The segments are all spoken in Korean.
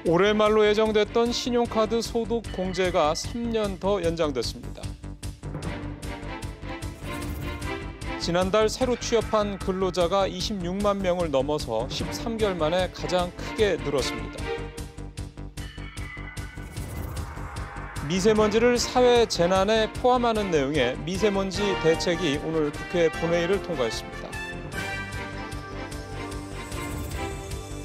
올해 말로 예정됐던 신용카드 소득 공제가 3년 더 연장됐습니다. 지난달 새로 취업한 근로자가 26만 명을 넘어서 13개월 만에 가장 크게 늘었습니다. 미세먼지를 사회 재난에 포함하는 내용의 미세먼지 대책이 오늘 국회 본회의를 통과했습니다.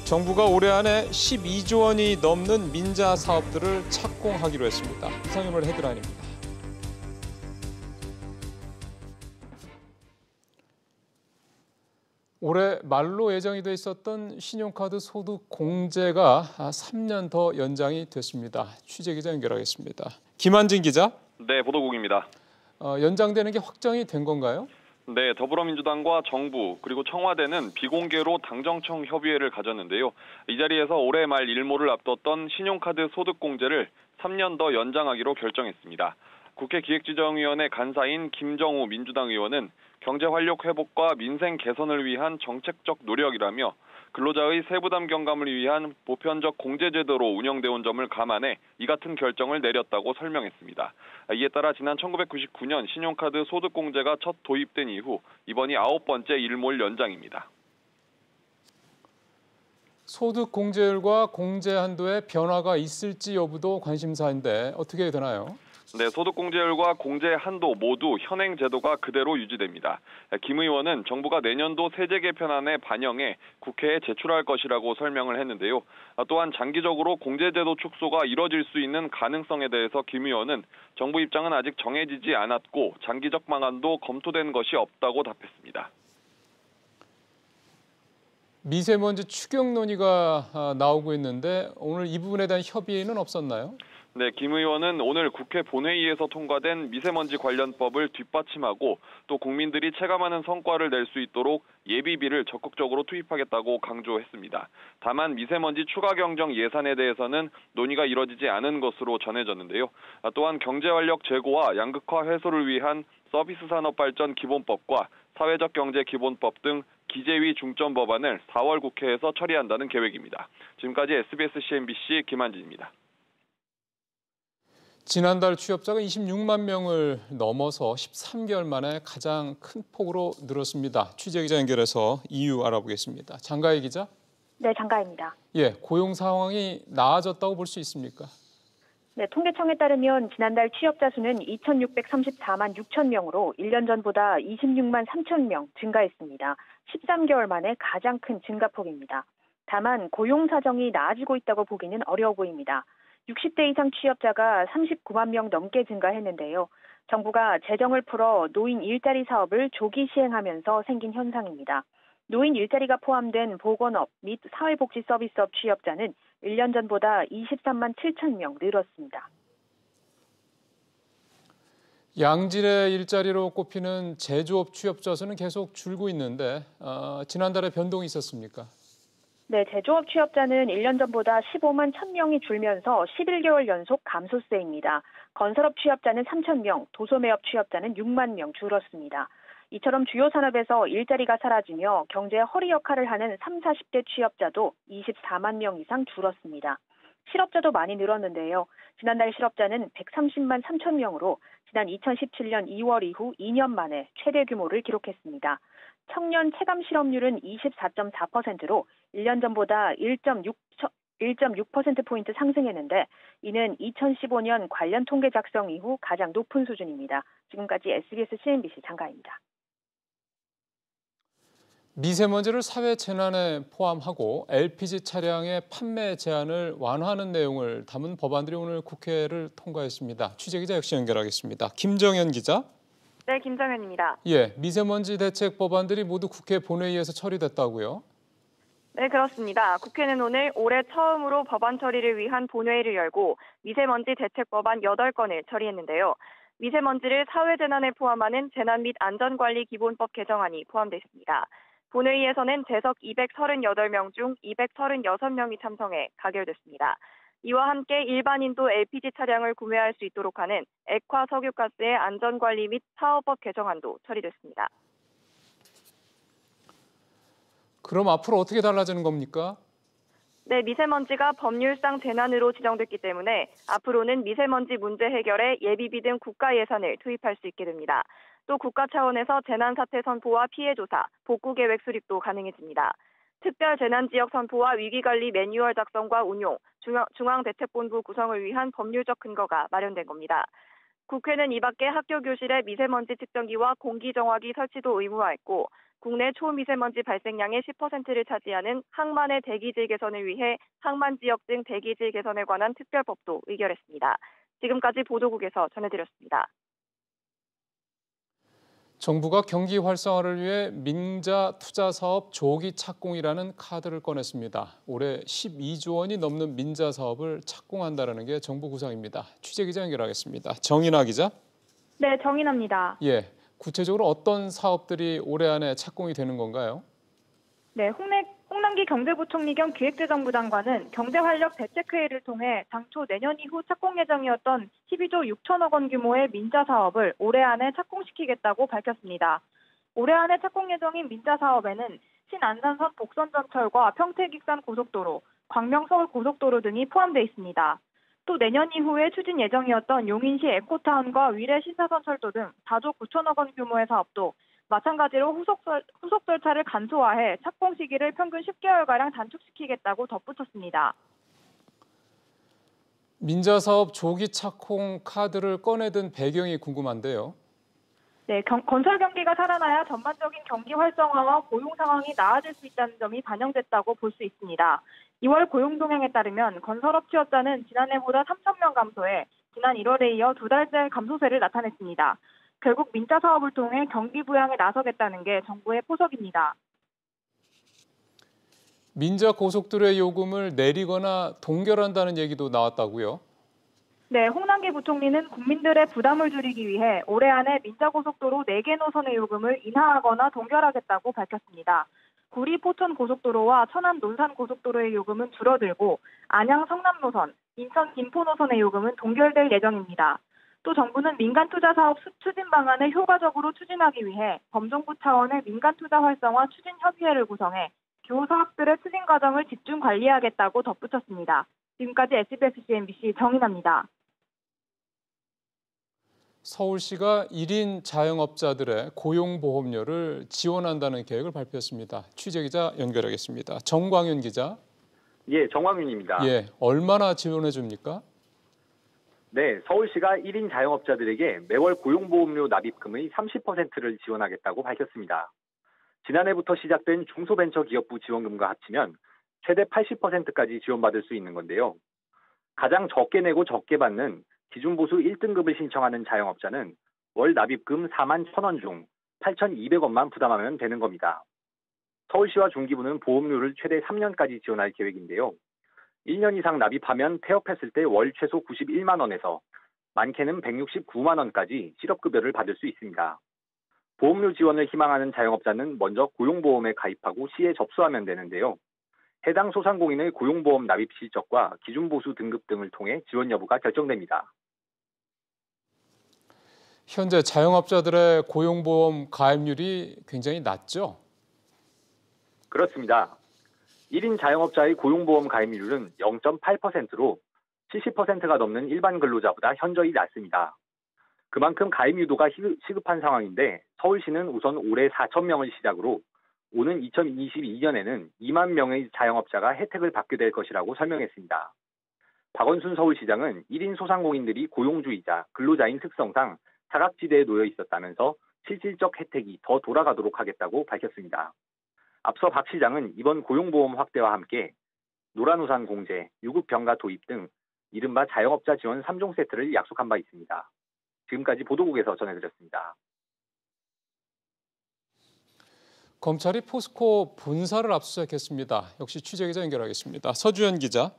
정부가 올해 안에 12조 원이 넘는 민자 사업들을 착공하기로 했습니다. 이상임을 헤드라인입니다. 올해 말로 예정이 돼 있었던 신용카드 소득 공제가 3년 더 연장이 됐습니다. 취재기자 연결하겠습니다. 김한진 기자. 네, 보도국입니다. 연장되는 게 확정이 된 건가요? 네, 더불어민주당과 정부 그리고 청와대는 비공개로 당정청 협의회를 가졌는데요. 이 자리에서 올해 말 일몰을 앞뒀던 신용카드 소득 공제를 3년 더 연장하기로 결정했습니다. 국회 기획지정위원회 간사인 김정우 민주당 의원은 경제 활력 회복과 민생 개선을 위한 정책적 노력이라며 근로자의 세부담 경감을 위한 보편적 공제제도로 운영돼 온 점을 감안해 이 같은 결정을 내렸다고 설명했습니다. 이에 따라 지난 1999년 신용카드 소득공제가 첫 도입된 이후 이번이 9번째 일몰 연장입니다. 소득 공제율과 공제 한도에 변화가 있을지 여부도 관심사인데 어떻게 되나요? 네, 소득공제율과 공제 한도 모두 현행 제도가 그대로 유지됩니다. 김 의원은 정부가 내년도 세제 개편안에 반영해 국회에 제출할 것이라고 설명을 했는데요. 또한 장기적으로 공제제도 축소가 이뤄질 수 있는 가능성에 대해서 김 의원은 정부 입장은 아직 정해지지 않았고 장기적 방안도 검토된 것이 없다고 답했습니다. 미세먼지 추경 논의가 나오고 있는데 오늘 이 부분에 대한 협의는 없었나요? 네, 김 의원은 오늘 국회 본회의에서 통과된 미세먼지 관련법을 뒷받침하고 또 국민들이 체감하는 성과를 낼 수 있도록 예비비를 적극적으로 투입하겠다고 강조했습니다. 다만 미세먼지 추가 경정 예산에 대해서는 논의가 이뤄지지 않은 것으로 전해졌는데요. 또한 경제활력 제고와 양극화 해소를 위한 서비스 산업 발전 기본법과 사회적 경제 기본법 등 기재위 중점 법안을 4월 국회에서 처리한다는 계획입니다. 지금까지 SBS CNBC 김한진입니다. 지난달 취업자가 26만 명을 넘어서 13개월 만에 가장 큰 폭으로 늘었습니다. 취재기자 연결해서 이유 알아보겠습니다. 장가희 기자. 네, 장가희입니다. 예, 고용 상황이 나아졌다고 볼 수 있습니까? 네, 통계청에 따르면 지난달 취업자 수는 2,634만 6천 명으로 1년 전보다 26만 3천 명 증가했습니다. 13개월 만에 가장 큰 증가폭입니다. 다만 고용 사정이 나아지고 있다고 보기는 어려워 보입니다. 60대 이상 취업자가 39만 명 넘게 증가했는데요. 정부가 재정을 풀어 노인 일자리 사업을 조기 시행하면서 생긴 현상입니다. 노인 일자리가 포함된 보건업 및 사회복지 서비스업 취업자는 1년 전보다 23만 7천 명 늘었습니다. 양질의 일자리로 꼽히는 제조업 취업자 수는 계속 줄고 있는데 지난달에 변동이 있었습니까? 네, 제조업 취업자는 1년 전보다 15만 1,000명이 줄면서 11개월 연속 감소세입니다. 건설업 취업자는 3천 명, 도소매업 취업자는 6만 명 줄었습니다. 이처럼 주요 산업에서 일자리가 사라지며 경제의 허리 역할을 하는 30, 40대 취업자도 24만 명 이상 줄었습니다. 실업자도 많이 늘었는데요. 지난달 실업자는 130만 3천 명으로 지난 2017년 2월 이후 2년 만에 최대 규모를 기록했습니다. 청년 체감 실업률은 24.4%로 1년 전보다 1.6%포인트 상승했는데 이는 2015년 관련 통계 작성 이후 가장 높은 수준입니다. 지금까지 SBS CNBC 장가희입니다. 미세먼지를 사회 재난에 포함하고 LPG 차량의 판매 제한을 완화하는 내용을 담은 법안들이 오늘 국회를 통과했습니다. 취재기자 역시 연결하겠습니다. 김정현 기자. 네, 김정현입니다. 예, 미세먼지 대책 법안들이 모두 국회 본회의에서 처리됐다고요? 네, 그렇습니다. 국회는 오늘 올해 처음으로 법안 처리를 위한 본회의를 열고 미세먼지 대책 법안 8건을 처리했는데요. 미세먼지를 사회재난에 포함하는 재난 및 안전관리 기본법 개정안이 포함되어 있습니다. 본회의에서는 재석 238명 중 236명이 참석해 가결됐습니다. 이와 함께 일반인도 LPG 차량을 구매할 수 있도록 하는 액화 석유가스의 안전관리 및 사업법 개정안도 처리됐습니다. 그럼 앞으로 어떻게 달라지는 겁니까? 네, 미세먼지가 법률상 재난으로 지정됐기 때문에 앞으로는 미세먼지 문제 해결에 예비비 등 국가 예산을 투입할 수 있게 됩니다. 또 국가 차원에서 재난사태 선포와 피해 조사, 복구 계획 수립도 가능해집니다. 특별 재난지역 선포와 위기관리 매뉴얼 작성과 운용, 중앙대책본부 구성을 위한 법률적 근거가 마련된 겁니다. 국회는 이 밖에 학교 교실에 미세먼지 측정기와 공기정화기 설치도 의무화했고 국내 초미세먼지 발생량의 10%를 차지하는 항만의 대기질 개선을 위해 항만 지역 등 대기질 개선에 관한 특별법도 의결했습니다. 지금까지 보도국에서 전해드렸습니다. 정부가 경기 활성화를 위해 민자 투자 사업 조기 착공이라는 카드를 꺼냈습니다. 올해 12조 원이 넘는 민자 사업을 착공한다는 게 정부 구상입니다. 취재기자 연결하겠습니다. 정인아 기자. 네, 정인아입니다. 예, 구체적으로 어떤 사업들이 올해 안에 착공이 되는 건가요? 네, 홍남기 경제부총리 겸 기획재정부 장관은 경제활력 대책회의를 통해 당초 내년 이후 착공 예정이었던 12조 6천억 원 규모의 민자 사업을 올해 안에 착공시키겠다고 밝혔습니다. 올해 안에 착공 예정인 민자 사업에는 신안산선 복선전철과 평택익산 고속도로, 광명서울 고속도로 등이 포함되어 있습니다. 또 내년 이후에 추진 예정이었던 용인시 에코타운과 위례 신사선철도 등 4조 9천억 원 규모의 사업도 마찬가지로 후속 절차를 간소화해 착공 시기를 평균 10개월가량 단축시키겠다고 덧붙였습니다. 민자 사업 조기 착공 카드를 꺼내든 배경이 궁금한데요. 네, 건설 경기가 살아나야 전반적인 경기 활성화와 고용 상황이 나아질 수 있다는 점이 반영됐다고 볼 수 있습니다. 2월 고용 동향에 따르면 건설업 취업자는 지난해보다 3,000명 감소해 지난 1월에 이어 두 달째 감소세를 나타냈습니다. 결국 민자 사업을 통해 경기 부양에 나서겠다는 게 정부의 포석입니다. 민자 고속도로의 요금을 내리거나 동결한다는 얘기도 나왔다고요? 네, 홍남기 부총리는 국민들의 부담을 줄이기 위해 올해 안에 민자고속도로 4개 노선의 요금을 인하하거나 동결하겠다고 밝혔습니다. 구리 포천 고속도로와 천안 논산 고속도로의 요금은 줄어들고 안양 성남 노선, 인천 김포 노선의 요금은 동결될 예정입니다. 또 정부는 민간 투자 사업 추진 방안을 효과적으로 추진하기 위해 범정부 차원의 민간 투자 활성화 추진 협의회를 구성해 교 사업들의 추진 과정을 집중 관리하겠다고 덧붙였습니다. 지금까지 SBS CNBC 정인아입니다. 서울시가 1인 자영업자들의 고용보험료를 지원한다는 계획을 발표했습니다. 취재기자 연결하겠습니다. 정광윤 기자. 예, 정광윤입니다. 예, 얼마나 지원해 줍니까? 네, 서울시가 1인 자영업자들에게 매월 고용보험료 납입금의 30%를 지원하겠다고 밝혔습니다. 지난해부터 시작된 중소벤처기업부 지원금과 합치면 최대 80%까지 지원받을 수 있는 건데요. 가장 적게 내고 적게 받는 기준보수 1등급을 신청하는 자영업자는 월 납입금 4만 1,000원 중 8,200원만 부담하면 되는 겁니다. 서울시와 중기부는 보험료를 최대 3년까지 지원할 계획인데요. 1년 이상 납입하면 폐업했을 때 월 최소 91만 원에서 많게는 169만 원까지 실업급여를 받을 수 있습니다. 보험료 지원을 희망하는 자영업자는 먼저 고용보험에 가입하고 시에 접수하면 되는데요. 해당 소상공인의 고용보험 납입 실적과 기준보수 등급 등을 통해 지원 여부가 결정됩니다. 현재 자영업자들의 고용보험 가입률이 굉장히 낮죠? 그렇습니다. 1인 자영업자의 고용보험 가입률은 0.8%로 70%가 넘는 일반 근로자보다 현저히 낮습니다. 그만큼 가입 유도가 시급한 상황인데 서울시는 우선 올해 4,000명을 시작으로 오는 2022년에는 2만 명의 자영업자가 혜택을 받게 될 것이라고 설명했습니다. 박원순 서울시장은 1인 소상공인들이 고용주의자, 근로자인 특성상 사각지대에 놓여 있었다면서 실질적 혜택이 더 돌아가도록 하겠다고 밝혔습니다. 앞서 박 시장은 이번 고용보험 확대와 함께 노란우산 공제, 유급병가 도입 등 이른바 자영업자 지원 3종 세트를 약속한 바 있습니다. 지금까지 보도국에서 전해드렸습니다. 검찰이 포스코 본사를 압수수색했습니다. 역시 취재기자 연결하겠습니다. 서주현 기자.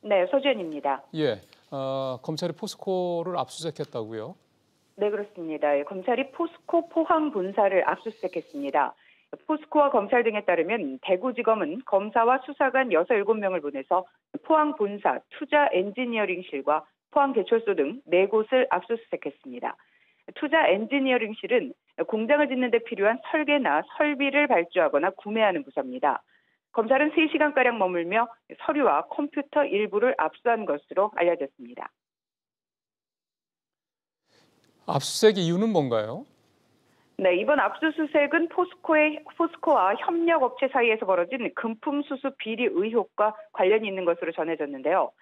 네, 서주현입니다. 예, 검찰이 포스코를 압수수색했다고요? 네, 그렇습니다. 검찰이 포스코 포항 본사를 압수수색했습니다. 포스코와 검찰 등에 따르면 대구지검은 검사와 수사관 6, 7명을 보내서 포항 본사, 투자 엔지니어링실과 포항 개철소 등 4곳을 압수수색했습니다. 투자 엔지니어링실은 공장을 짓는 데 필요한 설계나 설비를 발주하거나 구매하는 부서입니다. 검찰은 3시간가량 머물며 서류와 컴퓨터 일부를 압수한 것으로 알려졌습니다. 압수수색 이유는 뭔가요? 네, 이번 압수수색은 포스코와 협력업체 사이에서 벌어진 금품 수수 비리 의혹과 관련이 있는 것으로 전해졌는데요.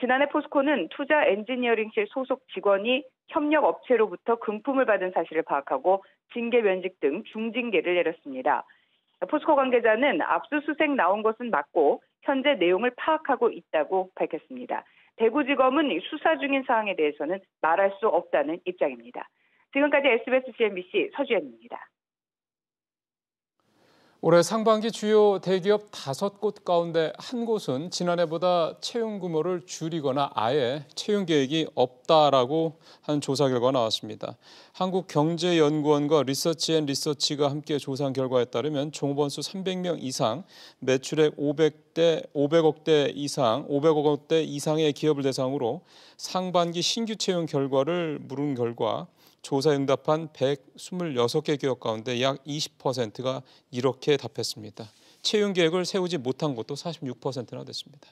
지난해 포스코는 투자 엔지니어링실 소속 직원이 협력업체로부터 금품을 받은 사실을 파악하고 징계 면직 등 중징계를 내렸습니다. 포스코 관계자는 압수수색 나온 것은 맞고 현재 내용을 파악하고 있다고 밝혔습니다. 대구지검은 수사 중인 사항에 대해서는 말할 수 없다는 입장입니다. 지금까지 SBS CNBC 서주연입니다. 올해 상반기 주요 대기업 5곳 가운데 한 곳은 지난해보다 채용 규모를 줄이거나 아예 채용 계획이 없다라고 한 조사 결과가 나왔습니다. 한국경제연구원과 리서치앤리서치가 함께 조사한 결과에 따르면 종업원 수 300명 이상, 매출액 500억 원대 이상의 기업을 대상으로 상반기 신규 채용 결과를 물은 결과 조사에 응답한 126개 기업 가운데 약 20%가 이렇게 답했습니다. 채용 계획을 세우지 못한 것도 46%나 됐습니다.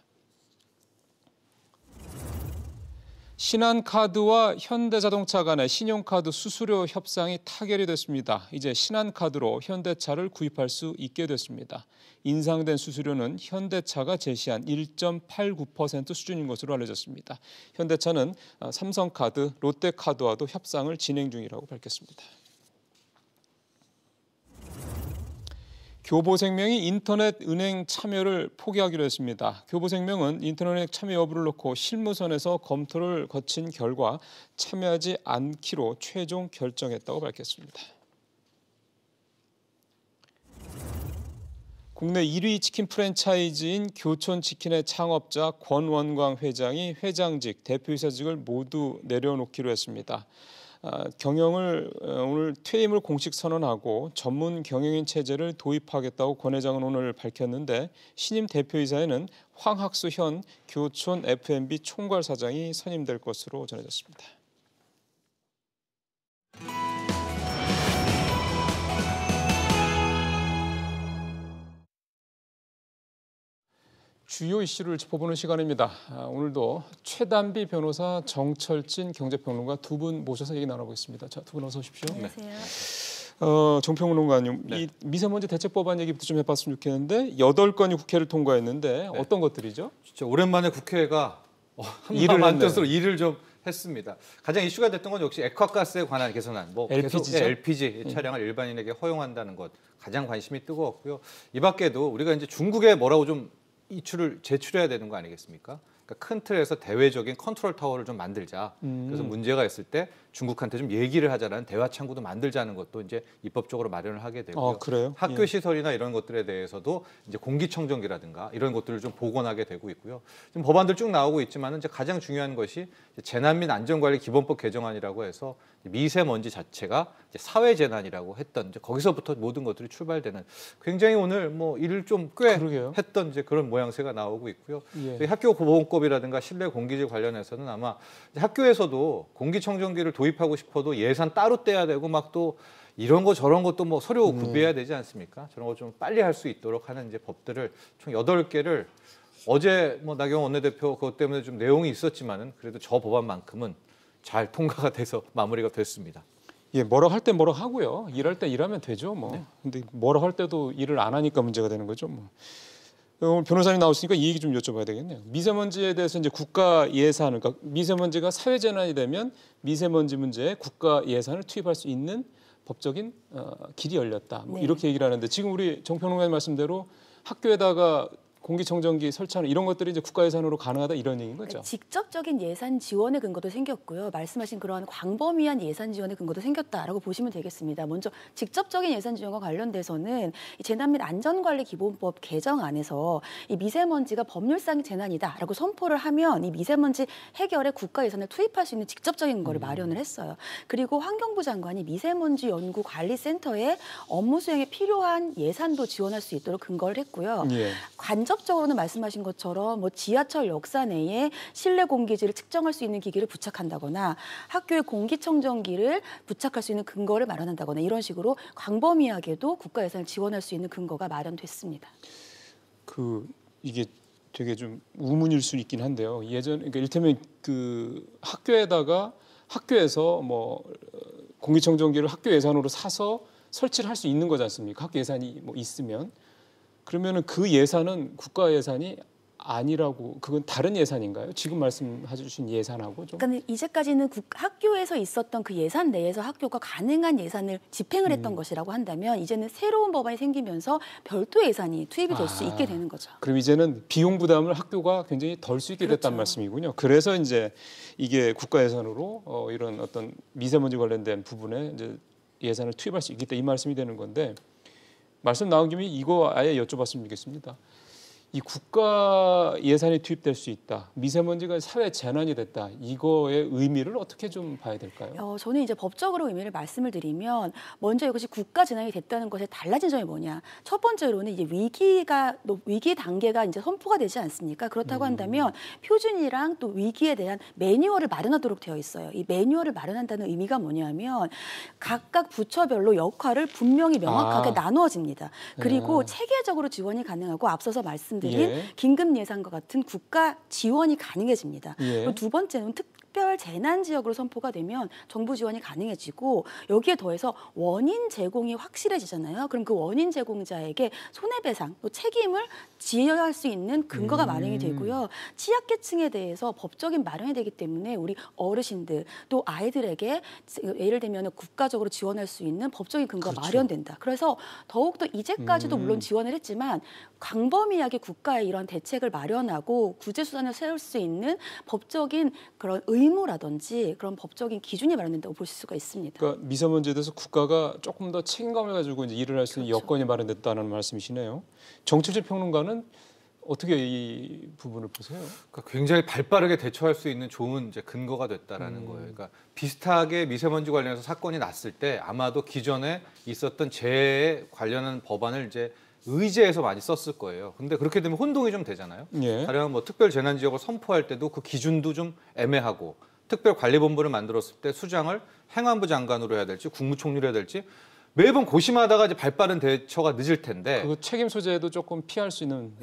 신한카드와 현대자동차 간의 신용카드 수수료 협상이 타결이 됐습니다. 이제 신한카드로 현대차를 구입할 수 있게 됐습니다. 인상된 수수료는 현대차가 제시한 1.89% 수준인 것으로 알려졌습니다. 현대차는 삼성카드, 롯데카드와도 협상을 진행 중이라고 밝혔습니다. 교보생명이 인터넷 은행 참여를 포기하기로 했습니다. 교보생명은 인터넷 은행 참여 여부를 놓고 실무선에서 검토를 거친 결과 참여하지 않기로 최종 결정했다고 밝혔습니다. 국내 1위 치킨 프랜차이즈인 교촌치킨의 창업자 권원광 회장이 회장직, 대표이사직을 모두 내려놓기로 했습니다. 오늘 퇴임을 공식 선언하고 전문 경영인 체제를 도입하겠다고 권 회장은 오늘 밝혔는데 신임 대표이사에는 황학수 현 교촌 F&B 총괄사장이 선임될 것으로 전해졌습니다. 주요 이슈를 짚어보는 시간입니다. 오늘도 최단비 변호사, 정철진 경제평론가 두 분 모셔서 얘기 나눠보겠습니다. 자, 두 분 어서 오십시오. 안녕하세요. 정평론가님, 네. 이 미세먼지 대책법안 얘기부터 좀 해봤으면 좋겠는데 8건이 국회를 통과했는데 네. 어떤 것들이죠? 진짜 오랜만에 국회가 한마음 뜻으로 일을 좀 했습니다. 가장 이슈가 됐던 건 역시 액화가스에 관한 개선안, LPG죠? 계속 LPG 차량을 일반인에게 허용한다는 것 가장 관심이 뜨거웠고요. 이 밖에도 우리가 이제 중국에 뭐라고 좀 이출을 제출해야 되는 거 아니겠습니까? 그러니까 큰 틀에서 대외적인 컨트롤 타워를 좀 만들자. 그래서 문제가 있을 때 중국한테 좀 얘기를 하자라는 대화 창구도 만들자는 것도 이제 입법적으로 마련을 하게 되고요. 그래요? 학교 시설이나 이런 것들에 대해서도 이제 공기청정기라든가 이런 것들을 좀 복원하게 되고 있고요. 지금 법안들 쭉 나오고 있지만은 이제 가장 중요한 것이 재난 및 안전관리 기본법 개정안이라고 해서 미세먼지 자체가 이제 사회 재난이라고 했던 이제 거기서부터 모든 것들이 출발되는 굉장히 오늘 일을 좀 꽤 했던 이제 그런 모양새가 나오고 있고요. 예. 학교 보건법이라든가 실내 공기질 관련해서는 아마 학교에서도 공기청정기를 도입하고 싶어도 예산 따로 떼야 되고 막 또 이런 거 저런 것도 서류 구비해야 되지 않습니까? 저런 거 좀 빨리 할 수 있도록 하는 이제 법들을 총 8개를 어제 나경원 원내대표 그것 때문에 좀 내용이 있었지만은 그래도 저 법안만큼은 잘 통과가 돼서 마무리가 됐습니다. 예, 뭐라 할 때 뭐라 하고요. 일할 때 일하면 되죠, 네. 근데 뭐라 할 때도 일을 안 하니까 문제가 되는 거죠, 오늘 변호사님 나오시니까 이 얘기 좀 여쭤봐야 되겠네요. 미세먼지에 대해서 이제 국가 예산을, 그러니까 미세먼지가 사회 재난이 되면 미세먼지 문제에 국가 예산을 투입할 수 있는 법적인 길이 열렸다. 네. 이렇게 얘기를 하는데 지금 우리 정평론가님 말씀대로 학교에다가 공기청정기 설치하는 이런 것들이 이제 국가 예산으로 가능하다 이런 얘기인 거죠. 직접적인 예산 지원의 근거도 생겼고요. 말씀하신 그러한 광범위한 예산 지원의 근거도 생겼다라고 보시면 되겠습니다. 먼저 직접적인 예산 지원과 관련돼서는 이 재난 및 안전관리 기본법 개정안에서 이 미세먼지가 법률상 재난이다라고 선포를 하면 이 미세먼지 해결에 국가 예산을 투입할 수 있는 직접적인 근거를 마련을 했어요. 그리고 환경부 장관이 미세먼지 연구 관리센터에 업무 수행에 필요한 예산도 지원할 수 있도록 근거를 했고요. 예. 간접적으로는 말씀하신 것처럼 지하철 역사 내에 실내 공기질을 측정할 수 있는 기기를 부착한다거나 학교에 공기청정기를 부착할 수 있는 근거를 마련한다거나 이런 식으로 광범위하게도 국가 예산을 지원할 수 있는 근거가 마련됐습니다. 이게 되게 좀 우문일 수 있긴 한데요. 그러니까 이를테면 그 학교에서 뭐 공기청정기를 학교 예산으로 사서 설치를 할 수 있는 거지 않습니까? 학교 예산이 뭐 있으면. 그러면은 그 예산은 국가 예산이 아니라고, 그건 다른 예산인가요? 지금 말씀해 주신 예산하고 좀. 그러니까 이제까지는 학교에서 있었던 그 예산 내에서 학교가 가능한 예산을 집행을 했던 것이라고 한다면, 이제는 새로운 법안이 생기면서 별도 예산이 투입이 될 수 있게 되는 거죠. 그럼 이제는 비용 부담을 학교가 굉장히 덜 수 있게 됐다는 말씀이군요. 그래서 이제 이게 국가 예산으로 이런 어떤 미세먼지 관련된 부분에 이제 예산을 투입할 수 있겠다, 이 말씀이 되는 건데, 말씀 나온 김에 이거 아예 여쭤봤으면 좋겠습니다. 이 국가 예산이 투입될 수 있다, 미세먼지가 사회 재난이 됐다, 이거의 의미를 어떻게 좀 봐야 될까요? 저는 이제 법적으로 의미를 말씀을 드리면, 먼저 이것이 국가 재난이 됐다는 것에 달라진 점이 뭐냐. 첫 번째로는 이제 위기 단계가 이제 선포가 되지 않습니까? 그렇다고 한다면 표준이랑 또 위기에 대한 매뉴얼을 마련하도록 되어 있어요. 이 매뉴얼을 마련한다는 의미가 뭐냐면, 각각 부처별로 역할을 분명히 명확하게 나누어집니다. 그리고 체계적으로 지원이 가능하고, 앞서서 말씀드린 긴급 예산과 같은 국가 지원이 가능해집니다. 두 번째는 특별 재난 지역으로 선포가 되면 정부 지원이 가능해지고, 여기에 더해서 원인 제공이 확실해지잖아요. 그럼 그 원인 제공자에게 손해배상, 또 책임을 지어야 할 수 있는 근거가 마련이 되고요. 취약계층에 대해서 법적인 마련이 되기 때문에 우리 어르신들 또 아이들에게 예를 들면 국가적으로 지원할 수 있는 법적인 근거가 마련된다. 그래서 더욱더 이제까지도 물론 지원을 했지만, 광범위하게 국가의 이런 대책을 마련하고 구제수단을 세울 수 있는 법적인 그런 의무라든지 그런 법적인 기준이 마련된다고 볼 수가 있습니다. 그러니까 미세먼지에 대해서 국가가 조금 더 책임감을 가지고 이제 일을 할 수 있는 여건이 마련됐다는 말씀이시네요. 정철재 평론가는 어떻게 이 부분을 보세요? 그러니까 굉장히 발빠르게 대처할 수 있는 좋은 이제 근거가 됐다라는 거예요. 그러니까 비슷하게 미세먼지 관련해서 사건이 났을 때 아마도 기존에 있었던 재해에 관련한 법안을 이제 의제해서 많이 썼을 거예요. 근데 그렇게 되면 혼동이 좀 되잖아요. 가령 뭐 특별 재난 지역을 선포할 때도 그 기준도 좀 애매하고, 특별관리본부를 만들었을 때 수장을 행안부 장관으로 해야 될지 국무총리로 해야 될지 매번 고심하다가 이제 발빠른 대처가 늦을 텐데, 그 책임 소재도 조금 피할 수 있는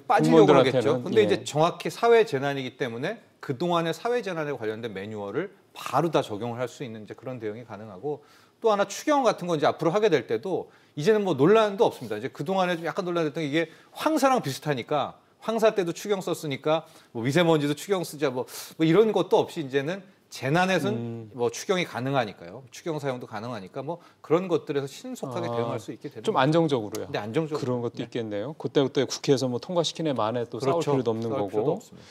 빠지려고 하겠죠. 근데 이제 정확히 사회 재난이기 때문에 그동안의 사회 재난에 관련된 매뉴얼을 바로 다 적용을 할 수 있는 이제 그런 대응이 가능하고, 또 하나 추경 같은 거 이제 앞으로 하게 될 때도 이제는 뭐 논란도 없습니다. 이제 그동안에 좀 약간 논란됐던 게, 이게 황사랑 비슷하니까 황사 때도 추경 썼으니까 뭐 미세먼지도 추경 쓰자 뭐 이런 것도 없이 이제는 재난에서는 뭐 추경이 가능하니까요. 추경 사용도 가능하니까 뭐 그런 것들에서 신속하게 대응할 수 있게 되는 좀 안정적으로요. 네, 안정적으로. 그런 것도 있겠네요. 그때 국회에서 뭐 통과시키네 만에 또 싸울 필요도 없는 거고. 필요도 없습니다.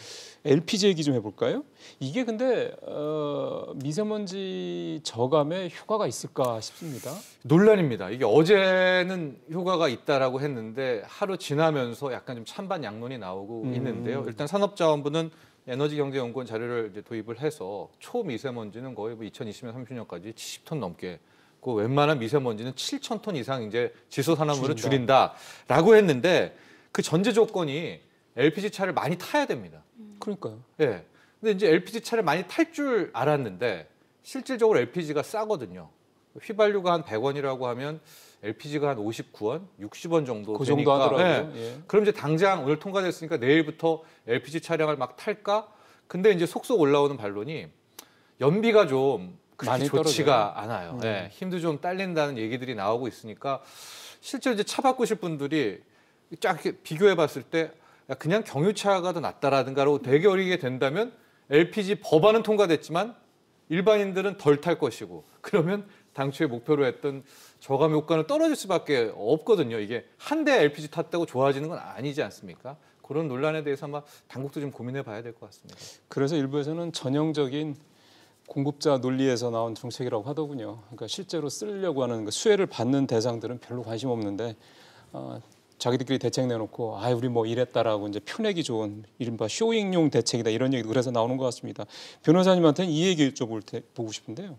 LPG 얘기 좀 해볼까요? 이게 근데 미세먼지 저감에 효과가 있을까 싶습니다. 논란입니다. 이게 어제는 효과가 있다라고 했는데 하루 지나면서 약간 좀 찬반 양론이 나오고 있는데요. 일단 산업자원부는 에너지경제연구원 자료를 이제 도입을 해서 초미세먼지는 거의 뭐 2020년, 30년까지 70톤 넘게, 그 웬만한 미세먼지는 7,000톤 이상 이제 지소산화물을 줄인다라고 했는데, 그 전제 조건이 LPG 차를 많이 타야 됩니다. 그러니까요. 예. 근데 이제 LPG 차를 많이 탈 줄 알았는데 실질적으로 LPG가 싸거든요. 휘발유가 한 100원이라고 하면 LPG가 한 59원, 60원 정도 그 되니까. 정도 하더라고요. 예. 그럼 이제 당장 오늘 통과됐으니까 내일부터 LPG 차량을 막 탈까? 근데 이제 속속 올라오는 반론이 연비가 좀 그렇게 좋지가 않아요. 예. 힘도 좀 딸린다는 얘기들이 나오고 있으니까 실제로 이제 차 바꾸실 분들이 쫙 이렇게 비교해 봤을 때 그냥 경유차가 더 낫다라든가로 대결이게 된다면 LPG 법안은 통과됐지만 일반인들은 덜 탈 것이고, 그러면 당초에 목표로 했던 저감 효과는 떨어질 수밖에 없거든요. 이게 한 대 LPG 탔다고 좋아지는 건 아니지 않습니까? 그런 논란에 대해서 아마 당국도 좀 고민해 봐야 될 것 같습니다. 그래서 일부에서는 전형적인 공급자 논리에서 나온 정책이라고 하더군요. 그러니까 실제로 쓰려고 하는 수혜를 받는 대상들은 별로 관심 없는데 자기들끼리 대책 내놓고 우리 뭐 이랬다라고 이제 표내기 좋은 이른바 쇼잉용 대책이다, 이런 얘기도 그래서 나오는 것 같습니다. 변호사님한테는 이 얘기 여쭤보고 싶은데요.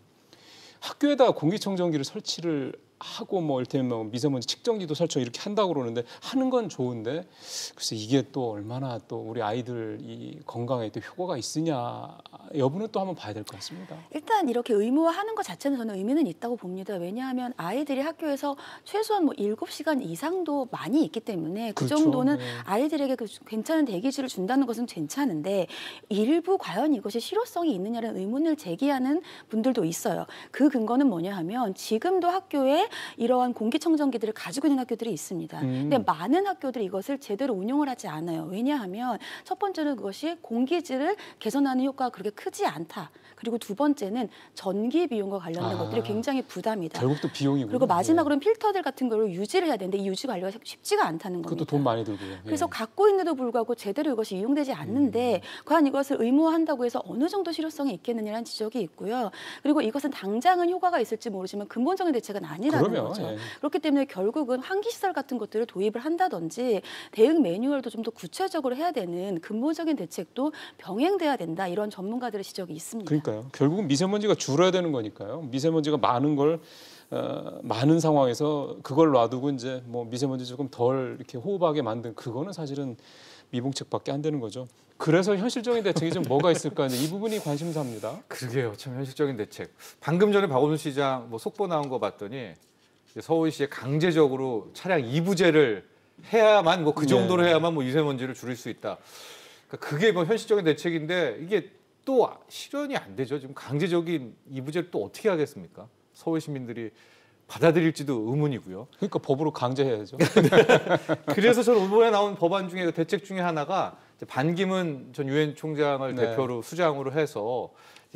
학교에다 공기청정기를 설치를 하고 뭐 이를테면 뭐 미세먼지 측정기도 설정 이렇게 한다고 그러는데 하는 건 좋은데 글쎄 이게 또 얼마나 또 우리 아이들 이 건강에 또 효과가 있으냐 여부는 또 한번 봐야 될 것 같습니다. 일단 이렇게 의무화하는 것 자체는 저는 의미는 있다고 봅니다. 왜냐하면 아이들이 학교에서 최소한 뭐 7시간 이상도 많이 있기 때문에 그 그렇죠. 정도는 네. 아이들에게 그 괜찮은 대기질을 준다는 것은 괜찮은데 일부 과연 이것이 실효성이 있느냐는 의문을 제기하는 분들도 있어요. 그 근거는 뭐냐 하면 지금도 학교에 이러한 공기청정기들을 가지고 있는 학교들이 있습니다. 근데 많은 학교들이 이것을 제대로 운용을 하지 않아요. 왜냐하면 첫 번째는 그것이 공기질을 개선하는 효과가 그렇게 크지 않다. 그리고 두 번째는 전기 비용과 관련된 것들이 굉장히 부담이다. 결국 또 비용이고요. 그리고 마지막으로는 필터들 같은 거를 유지를 해야 되는데 이 유지 관리가 쉽지가 않다는 겁니다. 그것도 돈 많이 들고요. 그래서 갖고 있는데도 불구하고 제대로 이것이 이용되지 않는데 과연 이것을 의무화한다고 해서 어느 정도 실효성이 있겠느냐는 지적이 있고요. 그리고 이것은 당장은 효과가 있을지 모르지만 근본적인 대책은 아니라는 거죠. 예. 그렇기 때문에 결국은 환기시설 같은 것들을 도입을 한다든지 대응 매뉴얼도 좀 더 구체적으로 해야 되는 근본적인 대책도 병행돼야 된다. 이런 전문가들의 지적이 있습니다. 그러니까요. 결국은 미세먼지가 줄어야 되는 거니까요. 미세먼지가 많은 걸 많은 상황에서 그걸 놔두고 이제 뭐 미세먼지 조금 덜 이렇게 호흡하게 만든 그거는 사실은 미봉책밖에 안 되는 거죠. 그래서 현실적인 대책이 좀 뭐가 있을까 이제 이 부분이 관심사입니다. 그러게요. 참 현실적인 대책. 방금 전에 박원순 시장 뭐 속보 나온 거 봤더니 서울시에 강제적으로 차량 2부제를 해야만 뭐 그 정도로 네. 해야만 뭐 미세먼지를 줄일 수 있다. 그러니까 그게 뭐 현실적인 대책인데 이게 또 실현이 안 되죠. 지금 강제적인 2부제를 또 어떻게 하겠습니까? 서울 시민들이 받아들일지도 의문이고요. 그러니까 법으로 강제해야죠. 그래서 저는 이번에 나온 법안 중에 그 대책 중에 하나가 반기문 전 유엔 총장을 네. 대표로 수장으로 해서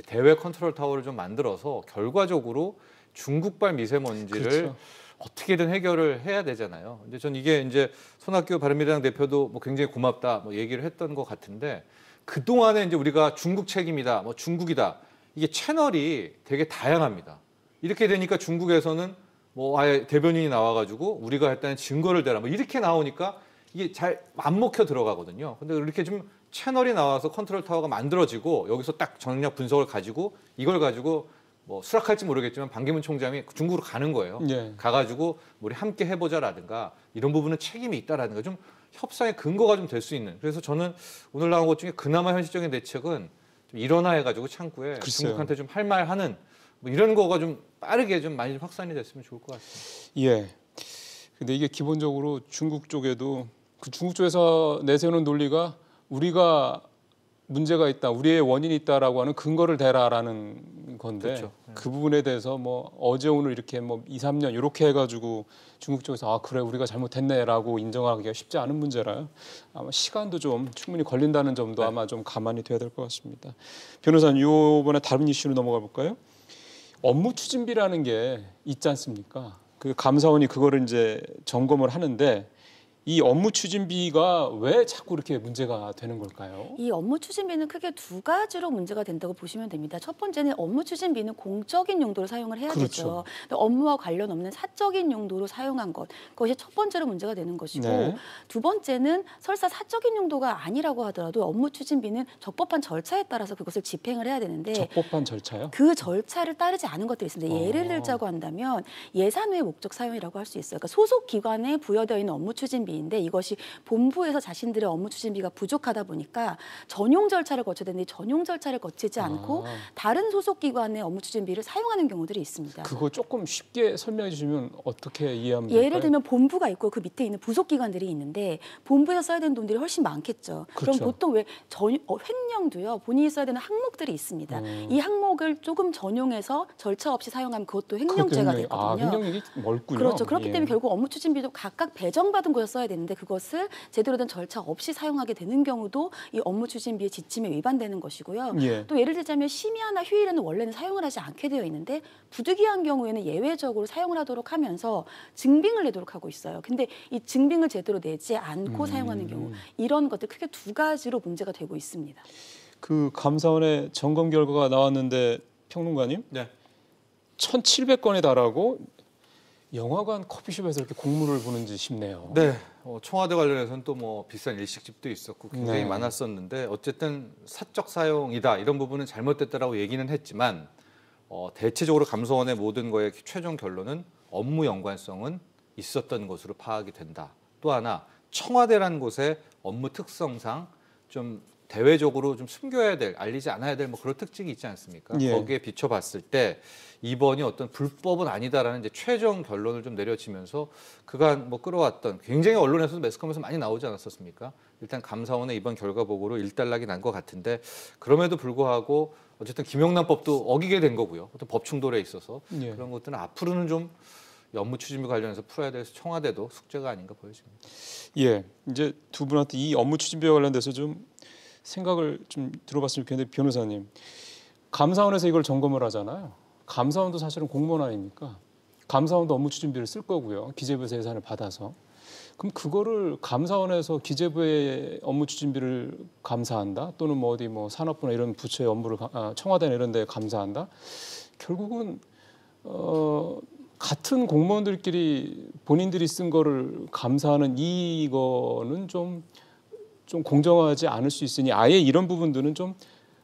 대외 컨트롤 타워를 좀 만들어서 결과적으로 중국발 미세먼지를 그렇죠. 어떻게든 해결을 해야 되잖아요. 근데 전 이게 이제 손학규 바른미래당 대표도 뭐 굉장히 고맙다 뭐 얘기를 했던 것 같은데 그 동안에 이제 우리가 중국 책임이다, 뭐 중국이다 이게 채널이 되게 다양합니다. 이렇게 되니까 중국에서는 뭐 아예 대변인이 나와가지고 우리가 했다는 증거를 대라 뭐 이렇게 나오니까 이게 잘 안 먹혀 들어가거든요. 근데 이렇게 좀 채널이 나와서 컨트롤 타워가 만들어지고 여기서 딱 전략 분석을 가지고 이걸 가지고 뭐 수락할지 모르겠지만 반기문 총장이 중국으로 가는 거예요. 예. 가가지고 우리 함께 해보자라든가 이런 부분은 책임이 있다라든가 좀 협상의 근거가 좀 될 수 있는. 그래서 저는 오늘 나온 것 중에 그나마 현실적인 대책은 좀 일원화해가지고 창구에 글쎄요. 중국한테 좀 할 말 하는 뭐 이런 거가 좀 빠르게 좀 많이 좀 확산이 됐으면 좋을 것 같습니다. 예. 근데 이게 기본적으로 중국 쪽에도 그 중국 쪽에서 내세우는 논리가 우리가 문제가 있다, 우리의 원인이 있다라고 하는 근거를 대라라는 건데 그렇죠. 그 부분에 대해서 뭐 어제 오늘 이렇게 뭐 2, 3년 이렇게 해가지고 중국 쪽에서 아 그래 우리가 잘못했네라고 인정하기가 쉽지 않은 문제라요. 아마 시간도 좀 충분히 걸린다는 점도 아마 좀 가만히 돼야 될 것 같습니다. 변호사님, 이번에 다른 이슈로 넘어가 볼까요? 업무 추진비라는 게 있지 않습니까? 그 감사원이 그거를 이제 점검을 하는데 이 업무 추진비가 왜 자꾸 이렇게 문제가 되는 걸까요? 이 업무 추진비는 크게 두 가지로 문제가 된다고 보시면 됩니다. 첫 번째는 업무 추진비는 공적인 용도로 사용을 해야 그렇죠. 되죠. 근데 업무와 관련 없는 사적인 용도로 사용한 것, 그것이 첫 번째로 문제가 되는 것이고 네. 두 번째는 설사 사적인 용도가 아니라고 하더라도 업무 추진비는 적법한 절차에 따라서 그것을 집행을 해야 되는데 적법한 절차요? 그 절차를 따르지 않은 것들이 있습니다. 예를 들자고 한다면 예산 외 목적 사용이라고 할 수 있어요. 그러니까 소속 기관에 부여되어 있는 업무 추진비 인데 이것이 본부에서 자신들의 업무 추진비가 부족하다 보니까 전용 절차를 거쳐야 되는데 전용 절차를 거치지 않고 다른 소속 기관의 업무 추진비를 사용하는 경우들이 있습니다. 그거 조금 쉽게 설명해 주시면 어떻게 이해하면 될까요? 예를 들면 본부가 있고 그 밑에 있는 부속 기관들이 있는데 본부에서 써야 되는 돈들이 훨씬 많겠죠. 그럼 그렇죠. 보통 왜 횡령도요. 본인이 써야 되는 항목들이 있습니다. 이 항목을 조금 전용해서 절차 없이 사용하면 그것도 횡령죄가 횡령이- 됐거든요. 횡령이 멀군요. 그렇죠. 그렇기 예. 때문에 결국 업무 추진비도 각각 배정받은 거에 써야 되는데 그것을 제대로 된 절차 없이 사용하게 되는 경우도 이 업무 추진비의 지침에 위반되는 것이고요. 예. 또 예를 들자면 심야나 휴일에는 원래는 사용을 하지 않게 되어 있는데 부득이한 경우에는 예외적으로 사용을 하도록 하면서 증빙을 내도록 하고 있어요. 근데 이 증빙을 제대로 내지 않고 사용하는 경우 이런 것들 크게 두 가지로 문제가 되고 있습니다. 그 감사원의 점검 결과가 나왔는데 평론가님, 네. 1,700건에 달하고 영화관, 커피숍에서 이렇게 공물을 보는지 싶네요. 네, 청와대 관련해서는 또 뭐 비싼 일식집도 있었고 굉장히 네. 많았었는데 어쨌든 사적 사용이다 이런 부분은 잘못됐다라고 얘기는 했지만 대체적으로 감사원의 모든 거의 최종 결론은 업무 연관성은 있었던 것으로 파악이 된다. 또 하나 청와대라는 곳의 업무 특성상 좀 대외적으로 좀 숨겨야 될, 알리지 않아야 될 뭐 그런 특징이 있지 않습니까? 예. 거기에 비춰봤을 때 이번이 어떤 불법은 아니다라는 이제 최종 결론을 좀 내려지면서 그간 뭐 끌어왔던 굉장히 언론에서도 매스컴에서 많이 나오지 않았었습니까? 일단 감사원의 이번 결과 보고로 일단락이 난 것 같은데 그럼에도 불구하고 어쨌든 김영란법도 어기게 된 거고요. 어떤 법 충돌에 있어서 예. 그런 것들은 앞으로는 좀 업무 추진비 관련해서 풀어야 돼서 청와대도 숙제가 아닌가 보여집니다. 예, 이제 두 분한테 이 업무 추진비와 관련돼서 좀 생각을 좀 들어봤으면 좋겠는데 변호사님, 감사원에서 이걸 점검을 하잖아요. 감사원도 사실은 공무원 아닙니까? 감사원도 업무 추진비를 쓸 거고요. 기재부에서 예산을 받아서. 그럼 그거를 감사원에서 기재부의 업무 추진비를 감사한다? 또는 뭐 어디 뭐 산업부나 이런 부처의 업무를 청와대나 이런 데 감사한다? 결국은 같은 공무원들끼리 본인들이 쓴 거를 감사하는 이거는 좀 공정하지 않을 수 있으니 아예 이런 부분들은 좀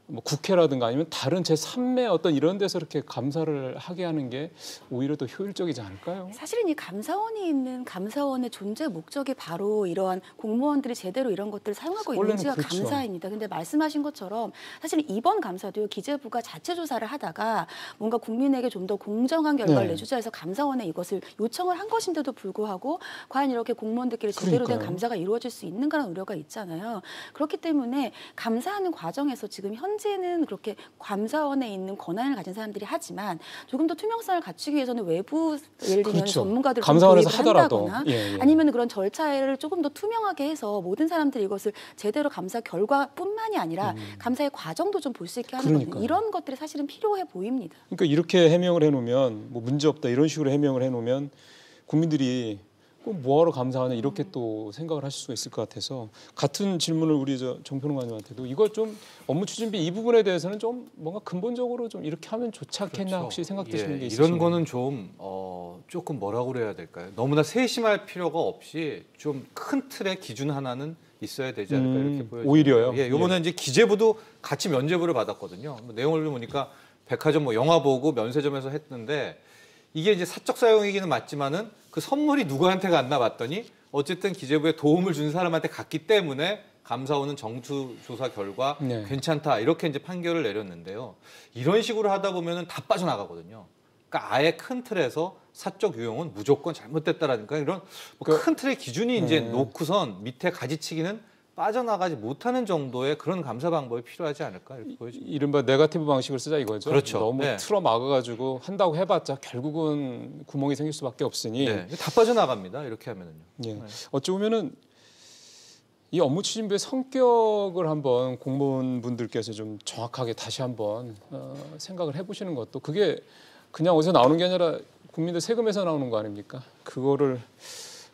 뭐 국회라든가 아니면 다른 제3의 어떤 이런 데서 이렇게 감사를 하게 하는 게 오히려 더 효율적이지 않을까요? 사실은 이 감사원이 있는 감사원의 존재 목적이 바로 이러한 공무원들이 제대로 이런 것들을 사용하고 있는지가 그렇죠. 감사입니다. 근데 말씀하신 것처럼 사실은 이번 감사도요, 기재부가 자체 조사를 하다가 뭔가 국민에게 좀 더 공정한 결과를 네. 내주자 해서 감사원에 이것을 요청을 한 것인데도 불구하고 과연 이렇게 공무원들끼리 제대로 된 그러니까요. 감사가 이루어질 수 있는가라는 우려가 있잖아요. 그렇기 때문에 감사하는 과정에서 지금 현재는 그렇게 감사원에 있는 권한을 가진 사람들이 하지만 조금 더 투명성을 갖추기 위해서는 외부 예를 들면 그렇죠. 전문가들을 좀 감사원에서 도입을 하더라도 한다거나 예. 아니면 그런 절차를 조금 더 투명하게 해서 모든 사람들이 이것을 제대로 감사 결과뿐만이 아니라 감사의 과정도 좀 볼 수 있게 하는 그러니까요. 거거든요. 이런 것들이 사실은 필요해 보입니다. 그러니까 이렇게 해명을 해놓으면 뭐 문제 없다 이런 식으로 해명을 해놓으면 국민들이 꼭 뭐하러 감사하냐 이렇게 또 생각을 하실 수가 있을 것 같아서 같은 질문을 우리 정평론가님한테도 이거 좀 업무 추진비 이 부분에 대해서는 좀 뭔가 근본적으로 좀 이렇게 하면 좋지 않겠나 그렇죠. 혹시 생각되시는 게 있으신가요? 이런 거는 좀 조금 뭐라고 그래야 될까요? 너무나 세심할 필요가 없이 좀 큰 틀의 기준 하나는 있어야 되지 않을까 이렇게 보여집니다. 오히려요? 예, 이번에 이제 기재부도 같이 면제부를 받았거든요. 뭐 내용을 좀 보니까 백화점 뭐 영화 보고 면세점에서 했는데 이게 이제 사적 사용이기는 맞지만은 그 선물이 누구한테 갔나 봤더니 어쨌든 기재부에 도움을 준 사람한테 갔기 때문에 감사원은 정수조사 결과 네. 괜찮다 이렇게 이제 판결을 내렸는데요. 이런 식으로 하다 보면은 다 빠져나가거든요. 그러니까 아예 큰 틀에서 사적 유용은 무조건 잘못됐다라니까 이런 뭐 큰 틀의 기준이 이제 놓고선 밑에 가지치기는 빠져나가지 못하는 정도의 그런 감사 방법이 필요하지 않을까 이렇게 보여집니다. 이른바 네거티브 방식을 쓰자 이거죠. 그렇죠. 너무 네. 틀어 막아가지고 한다고 해봤자 결국은 구멍이 생길 수밖에 없으니 네, 다 빠져나갑니다. 이렇게 하면은요. 예. 네. 어찌 보면은 이 업무 추진비의 성격을 한번 공무원분들께서 좀 정확하게 다시 한번 생각을 해보시는 것도 그게 그냥 어디서 나오는 게 아니라 국민들 세금에서 나오는 거 아닙니까? 그거를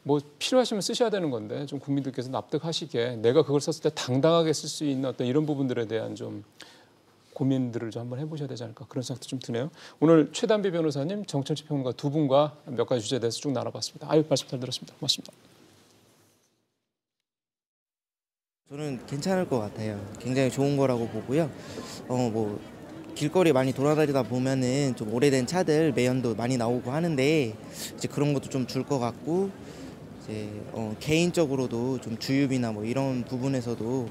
뭐 필요하시면 쓰셔야 되는 건데 좀 국민들께서 납득하시게 내가 그걸 썼을 때 당당하게 쓸 수 있는 어떤 이런 부분들에 대한 좀 고민들을 좀 한번 해보셔야 되지 않을까 그런 생각도 좀 드네요. 오늘 최단비 변호사님, 정철치 평론가 두 분과 몇 가지 주제에 대해서 쭉 나눠봤습니다. 말씀 잘 들었습니다. 고맙습니다. 저는 괜찮을 것 같아요. 굉장히 좋은 거라고 보고요. 뭐 길거리 많이 돌아다니다 보면은 좀 오래된 차들 매연도 많이 나오고 하는데 이제 그런 것도 좀 줄 것 같고 이제 개인적으로도 좀 주유비나 뭐 이런 부분에서도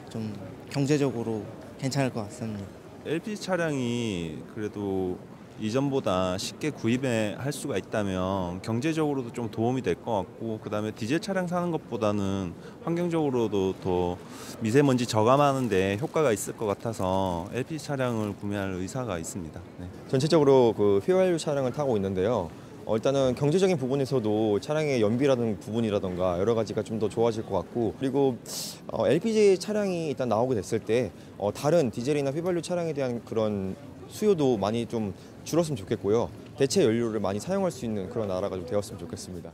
좀 경제적으로 괜찮을 것 같습니다. LPG 차량이 그래도 이전보다 쉽게 구입할 수가 있다면 경제적으로도 좀 도움이 될 것 같고 그다음에 디젤 차량 사는 것보다는 환경적으로도 더 미세먼지 저감하는 데 효과가 있을 것 같아서 LPG 차량을 구매할 의사가 있습니다. 네. 전체적으로 그 휘발유 차량을 타고 있는데요. 일단은 경제적인 부분에서도 차량의 연비라든 부분이라든가 여러 가지가 좀 더 좋아질 것 같고 그리고 LPG 차량이 일단 나오게 됐을 때 다른 디젤이나 휘발유 차량에 대한 그런 수요도 많이 좀 줄었으면 좋겠고요. 대체 연료를 많이 사용할 수 있는 그런 나라가 좀 되었으면 좋겠습니다.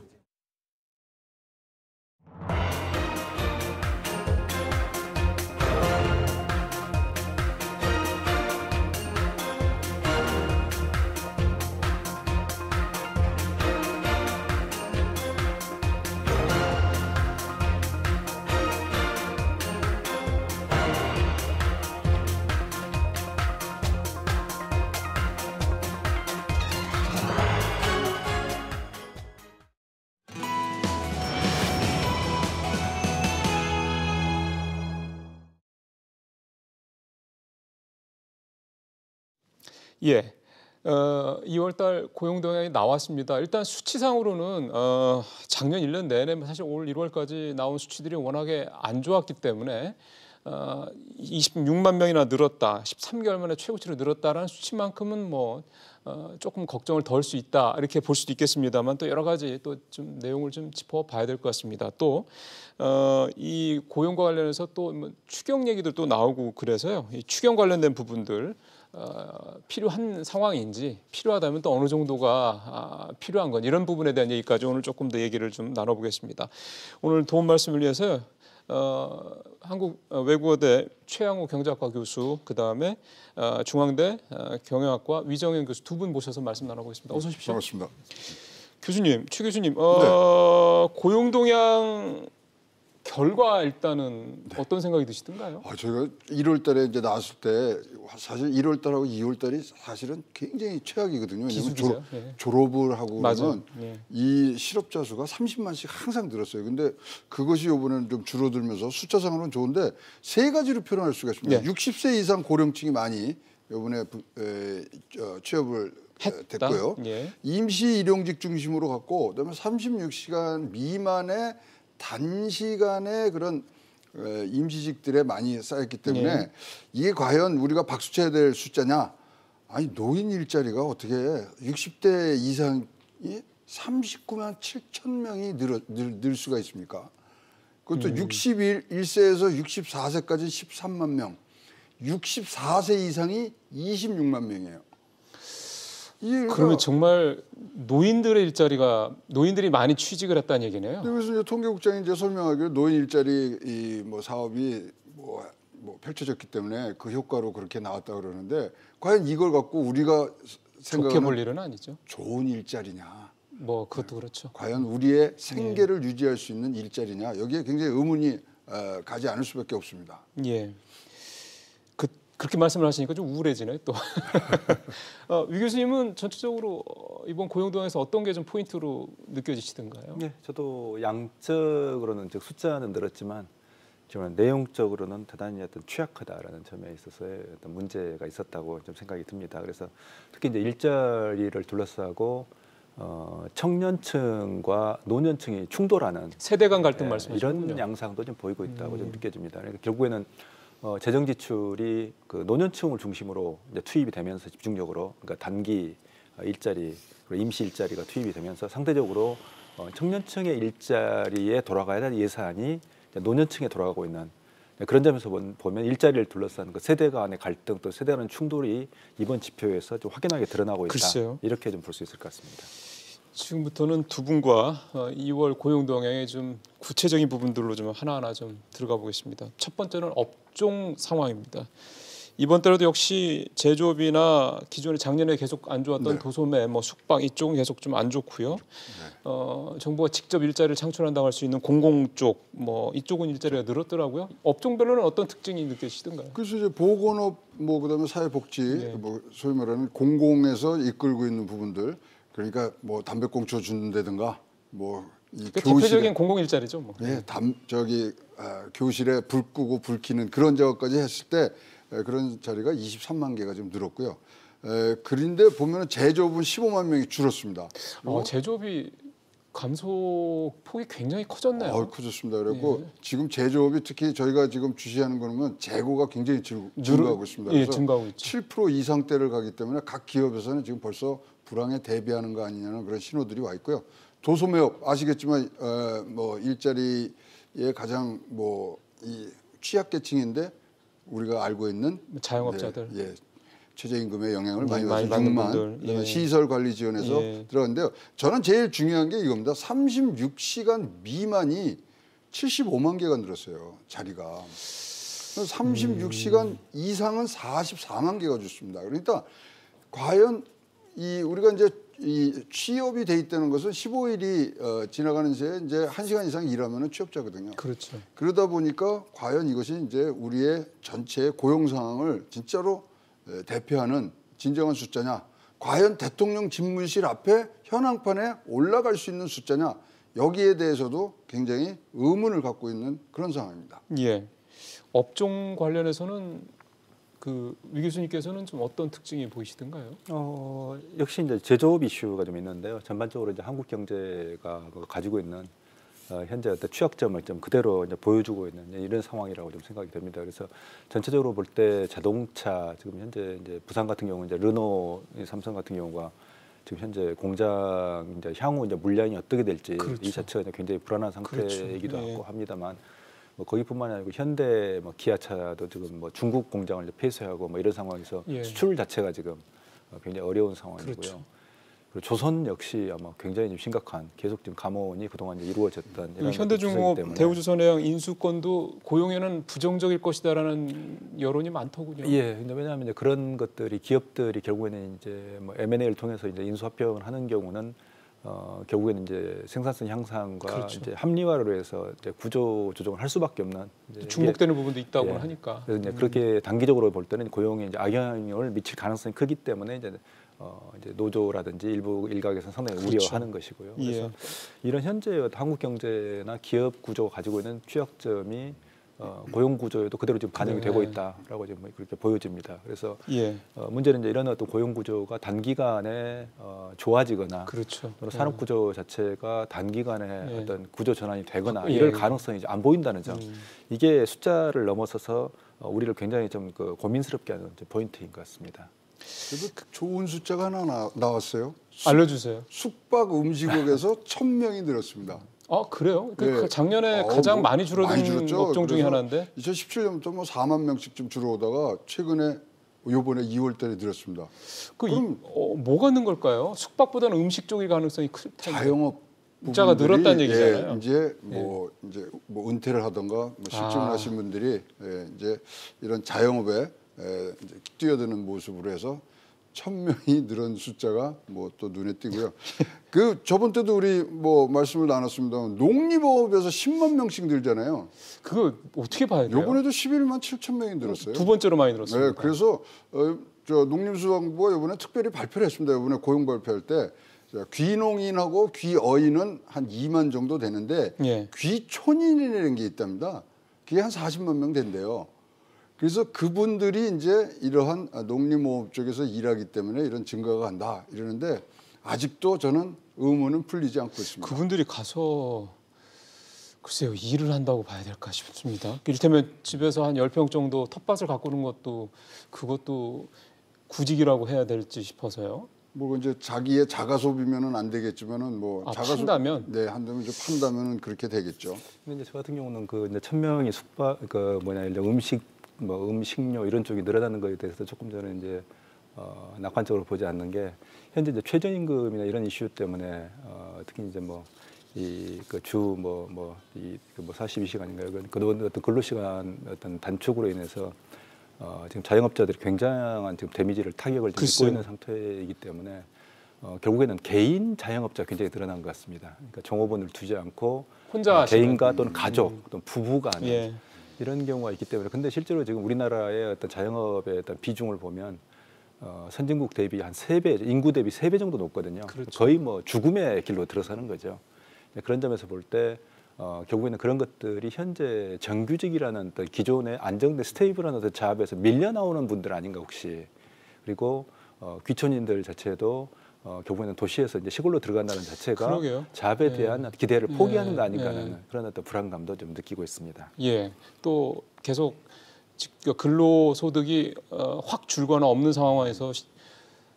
예. 2월달 고용 동향이 나왔습니다. 일단 수치상으로는 작년 1년 내내 사실 올 1월까지 나온 수치들이 워낙에 안 좋았기 때문에 26만 명이나 늘었다, 13개월 만에 최고치로 늘었다라는 수치만큼은 뭐 조금 걱정을 덜 수 있다 이렇게 볼 수도 있겠습니다만 또 여러 가지 또 좀 내용을 좀 짚어봐야 될 것 같습니다. 또 이 고용과 관련해서 또 뭐 추경 얘기도 또 나오고 그래서요. 이 추경 관련된 부분들 필요한 상황인지 필요하다면 또 어느 정도가 필요한 건 이런 부분에 대한 얘기까지 오늘 조금 더 얘기를 좀 나눠보겠습니다. 오늘 도움 말씀을 위해서 한국외국어대 최양호 경제학과 교수, 그다음에 중앙대 경영학과 위정현 교수 두 분 모셔서 말씀 나눠보겠습니다. 어서 오십시오. 반갑습니다. 교수님, 최 교수님, 네. 고용 동향 결과 일단은 어떤 생각이 드시던가요? 저희가 1월 달에 이제 나왔을 때 사실 1월 달하고 2월 달이 사실은 굉장히 최악이거든요. 왜냐하면 졸업을 하고 그러면 이 실업자 수가 30만씩 항상 늘었어요. 근데 그것이 이번에는 좀 줄어들면서 숫자상으로는 좋은데 세 가지로 표현할 수가 있습니다. 60세 이상 고령층이 많이 이번에 취업을 됐고요. 임시 일용직 중심으로 갔고 그다음에 36시간 미만의 단시간에 그런 임시직들에 많이 쌓였기 때문에 이게 과연 우리가 박수쳐야 될 숫자냐? 아니 노인 일자리가 어떻게 60대 이상이 39만 7천 명이 늘 수가 있습니까? 그것도 61세에서 64세까지 13만 명, 64세 이상이 26만 명이에요. 그러면 정말 노인들이 많이 취직을 했다는 얘기네요. 그래서 이제 통계국장이 이제 설명하기를 노인 일자리 뭐 사업이 뭐 펼쳐졌기 때문에 그 효과로 그렇게 나왔다 그러는데 과연 이걸 갖고 우리가 좋게 볼 일은 아니죠. 좋은 일자리냐? 뭐 그것도 그렇죠. 과연 우리의 생계를 유지할 수 있는 일자리냐? 여기에 굉장히 의문이 가지 않을 수밖에 없습니다. 예. 그렇게 말씀을 하시니까 좀 우울해지네요 또. 위 교수님은 전체적으로 이번 고용 동향에서 어떤 게 좀 포인트로 느껴지시던가요? 네, 저도 양적으로는 즉 숫자는 늘었지만 정말 내용적으로는 대단히 어떤 취약하다라는 점에 있어서의 어떤 문제가 있었다고 좀 생각이 듭니다. 그래서 특히 이제 일자리를 둘러싸고 청년층과 노년층이 충돌하는 세대 간 갈등 말씀하시군요. 이런 양상도 좀 보이고 있다고 좀 느껴집니다. 그러니까 결국에는 재정 지출이 그 노년층을 중심으로 이제 투입이 되면서 집중적으로 그러니까 단기 일자리 그리고 임시 일자리가 투입이 되면서 상대적으로 청년층의 일자리에 돌아가야 될 예산이 노년층에 돌아가고 있는 그런 점에서 보면 일자리를 둘러싼 그 세대 간의 갈등 또 세대 간의 충돌이 이번 지표에서 좀 확연하게 드러나고 있다. 글쎄요. 이렇게 좀 볼 수 있을 것 같습니다. 지금부터는 두 분과 2월 고용 동향의 좀 구체적인 부분들로 좀 하나하나 좀 들어가 보겠습니다. 첫 번째는 업종 상황입니다. 이번 달에도 역시 제조업이나 기존에 작년에 계속 안 좋았던 도소매, 뭐 숙박 이쪽은 계속 좀 안 좋고요. 정부가 직접 일자리를 창출한다고 할 수 있는 공공 쪽, 뭐 이쪽은 일자리가 늘었더라고요. 업종별로는 어떤 특징이 느껴지던가요? 그래서 이제 보건업, 뭐 그다음에 사회복지, 뭐 소위 말하는 공공에서 이끌고 있는 부분들. 그러니까 뭐 담배꽁초 준다든가 뭐 이 대표적인 공공 일자리죠, 뭐. 교실에 불 끄고 불 켜는 그런 작업까지 했을 때 그런 자리가 23만 개가 좀 늘었고요. 그런데 보면은 제조업은 15만 명이 줄었습니다. 제조업이 감소 폭이 굉장히 커졌네요. 커졌습니다. 그리고 지금 제조업이 특히 저희가 지금 주시하는 거는 재고가 굉장히 증가하고 있습니다. 그래서 증가하고 있죠. 7% 이상대를 가기 때문에 각 기업에서는 지금 벌써 불황에 대비하는 거 아니냐는 그런 신호들이 와 있고요. 도소매업 아시겠지만 뭐 일자리의 가장 뭐 이 취약계층인데 우리가 알고 있는 자영업자들, 최저임금의 영향을 많이 받는 분들, 시설 관리 지원에서 들어갔는데요. 저는 제일 중요한 게 이겁니다. 36시간 미만이 75만 개가 늘었어요. 자리가. 36시간 이상은 44만 개가 jus습니다. 그러니까 과연 우리가 이제 이 취업이 돼 있다는 것은 15일이 지나가는 새에 이제 1시간 이상 일하면은 취업자거든요. 그렇죠. 그러다 보니까 과연 이것이 이제 우리의 전체 고용 상황을 진짜로 대표하는 진정한 숫자냐? 과연 대통령 집무실 앞에 현황판에 올라갈 수 있는 숫자냐? 여기에 대해서도 굉장히 의문을 갖고 있는 그런 상황입니다. 예. 업종 관련해서는 위 교수님께서는 좀 어떤 특징이 보이시던가요? 역시 이제 제조업 이슈가 좀 있는데요. 전반적으로 이제 한국 경제가 가지고 있는 현재 어떤 취약점을 좀 그대로 이제 보여주고 있는 이런 상황이라고 좀 생각이 됩니다. 그래서 전체적으로 볼 때 자동차 지금 현재 이제 부산 같은 경우 이제 르노, 삼성 같은 경우가 지금 현재 공장 이제 향후 이제 물량이 어떻게 될지 그렇죠. 이 자체가 이제 굉장히 불안한 상태이기도 그렇죠. 하고 합니다만. 뭐 거기뿐만이 아니고 현대 뭐 기아차도 지금 뭐 중국 공장을 이제 폐쇄하고 뭐 이런 상황에서 수출 자체가 지금 굉장히 어려운 상황이고요. 그렇죠. 그리고 조선 역시 아마 굉장히 좀 심각한 계속 지금 감원이 그동안 이제 이루어졌던 현대중공업, 대우조선해양 인수권도 고용에는 부정적일 것이다라는 여론이 많더군요. 예, 근데 왜냐하면 이제 그런 것들이 기업들이 결국에는 이제 뭐 M&A를 통해서 이제 인수합병을 하는 경우는 결국에는 이제 생산성 향상과 그렇죠. 이제 합리화를 위해서 이제 구조 조정을 할 수밖에 없는 중복되는 부분도 있다고 하니까. 그래서 이제 그렇게 단기적으로 볼 때는 고용에 이제 악영향을 미칠 가능성이 크기 때문에 이제 노조라든지 일부 일각에서는 상당히 그렇죠. 우려하는 것이고요. 그래서 이런 현재 한국 경제나 기업 구조가 가지고 있는 취약점이 고용 구조에도 그대로 지금 반영이 되고 있다라고 지금 그렇게 보여집니다. 그래서 문제는 이제 이런 어떤 고용 구조가 단기간에 좋아지거나 그렇죠. 산업 구조 자체가 단기간에 어떤 구조 전환이 되거나 이럴 가능성이 이제 안 보인다는 점. 이게 숫자를 넘어서서 우리를 굉장히 좀 고민스럽게 하는 포인트인 것 같습니다. 그래도 좋은 숫자가 하나 나왔어요. 알려주세요. 숙박 음식업에서 1,000명이 늘었습니다. 아 그래요? 그 작년에 가장 많이 줄어든 업종 중에 하나인데 2017년부터 뭐 4만 명씩 좀 줄어오다가 최근에 요번에 2월달에 늘었습니다. 그럼 뭐가 는 걸까요? 숙박보다는 음식 쪽일 가능성이 클 텐데. 자영업 숫자가 늘었다는 얘기잖아요. 이제 뭐 은퇴를 하던가 뭐 실직을 하신 분들이 이제 이런 자영업에 이제 뛰어드는 모습으로 해서 1,000명이 늘은 숫자가 뭐 또 눈에 띄고요. 그 저번 때도 우리 뭐 말씀을 나눴습니다만 농림업에서 10만 명씩 늘잖아요. 그거 어떻게 봐야 돼요? 이번에도 11만 7천 명이 늘었어요. 두 번째로 많이 늘었습니다. 네, 그래서 저 농림수산부가 이번에 특별히 발표를 했습니다. 이번에 고용 발표할 때 귀농인하고 귀어인은 한 2만 정도 되는데 귀촌인이라는 게 있답니다. 그게 한 40만 명 된대요. 그래서 그분들이 이제 이러한 농림호업 쪽에서 일하기 때문에 이런 증가가 간다 이러는데 아직도 저는 의문은 풀리지 않고 있습니다. 그분들이 가서 글쎄요 일을 한다고 봐야 될까 싶습니다. 이를테면 집에서 한 10평 정도 텃밭을 가꾸는 것도 그것도 구직이라고 해야 될지 싶어서요. 뭐 이제 자기의 자가 소비면은 안 되겠지만은 뭐 자가 판다면 한다면 이제 판다면은 그렇게 되겠죠. 근데 이제 저 같은 경우는 그 이제 1,000명이 숙박 음식료 이런 쪽이 늘어나는 것에 대해서 조금 저는 이제 낙관적으로 보지 않는 게 현재 이제 최저임금이나 이런 이슈 때문에 특히 이제 뭐 이 그 주 뭐 42시간인가요? 그 어떤 근로시간 어떤 단축으로 인해서 지금 자영업자들이 굉장한 지금 데미지를 타격을 입고 있는 상태이기 때문에 결국에는 개인 자영업자가 굉장히 늘어난 것 같습니다. 그러니까 종업원을 두지 않고 혼자 개인과 또는 가족 또는 부부가 하는 이런 경우가 있기 때문에 근데 실제로 지금 우리나라의 어떤 자영업의 어떤 비중을 보면 선진국 대비 한 3배, 인구 대비 3배 정도 높거든요. 그렇죠. 거의 뭐 죽음의 길로 들어서는 거죠. 그런 점에서 볼 때 결국에는 그런 것들이 현재 정규직이라는 어떤 기존의 안정된 스테이블한 어떤 잡에서 밀려 나오는 분들 아닌가 혹시 그리고 귀촌인들 자체도 결국에는 도시에서 이제 시골로 들어간다는 자체가 잡에 대한 기대를 포기하는 거 아닌가 하는 그런 어떤 불안감도 좀 느끼고 있습니다. 또 계속 근로소득이 확 줄거나 없는 상황에서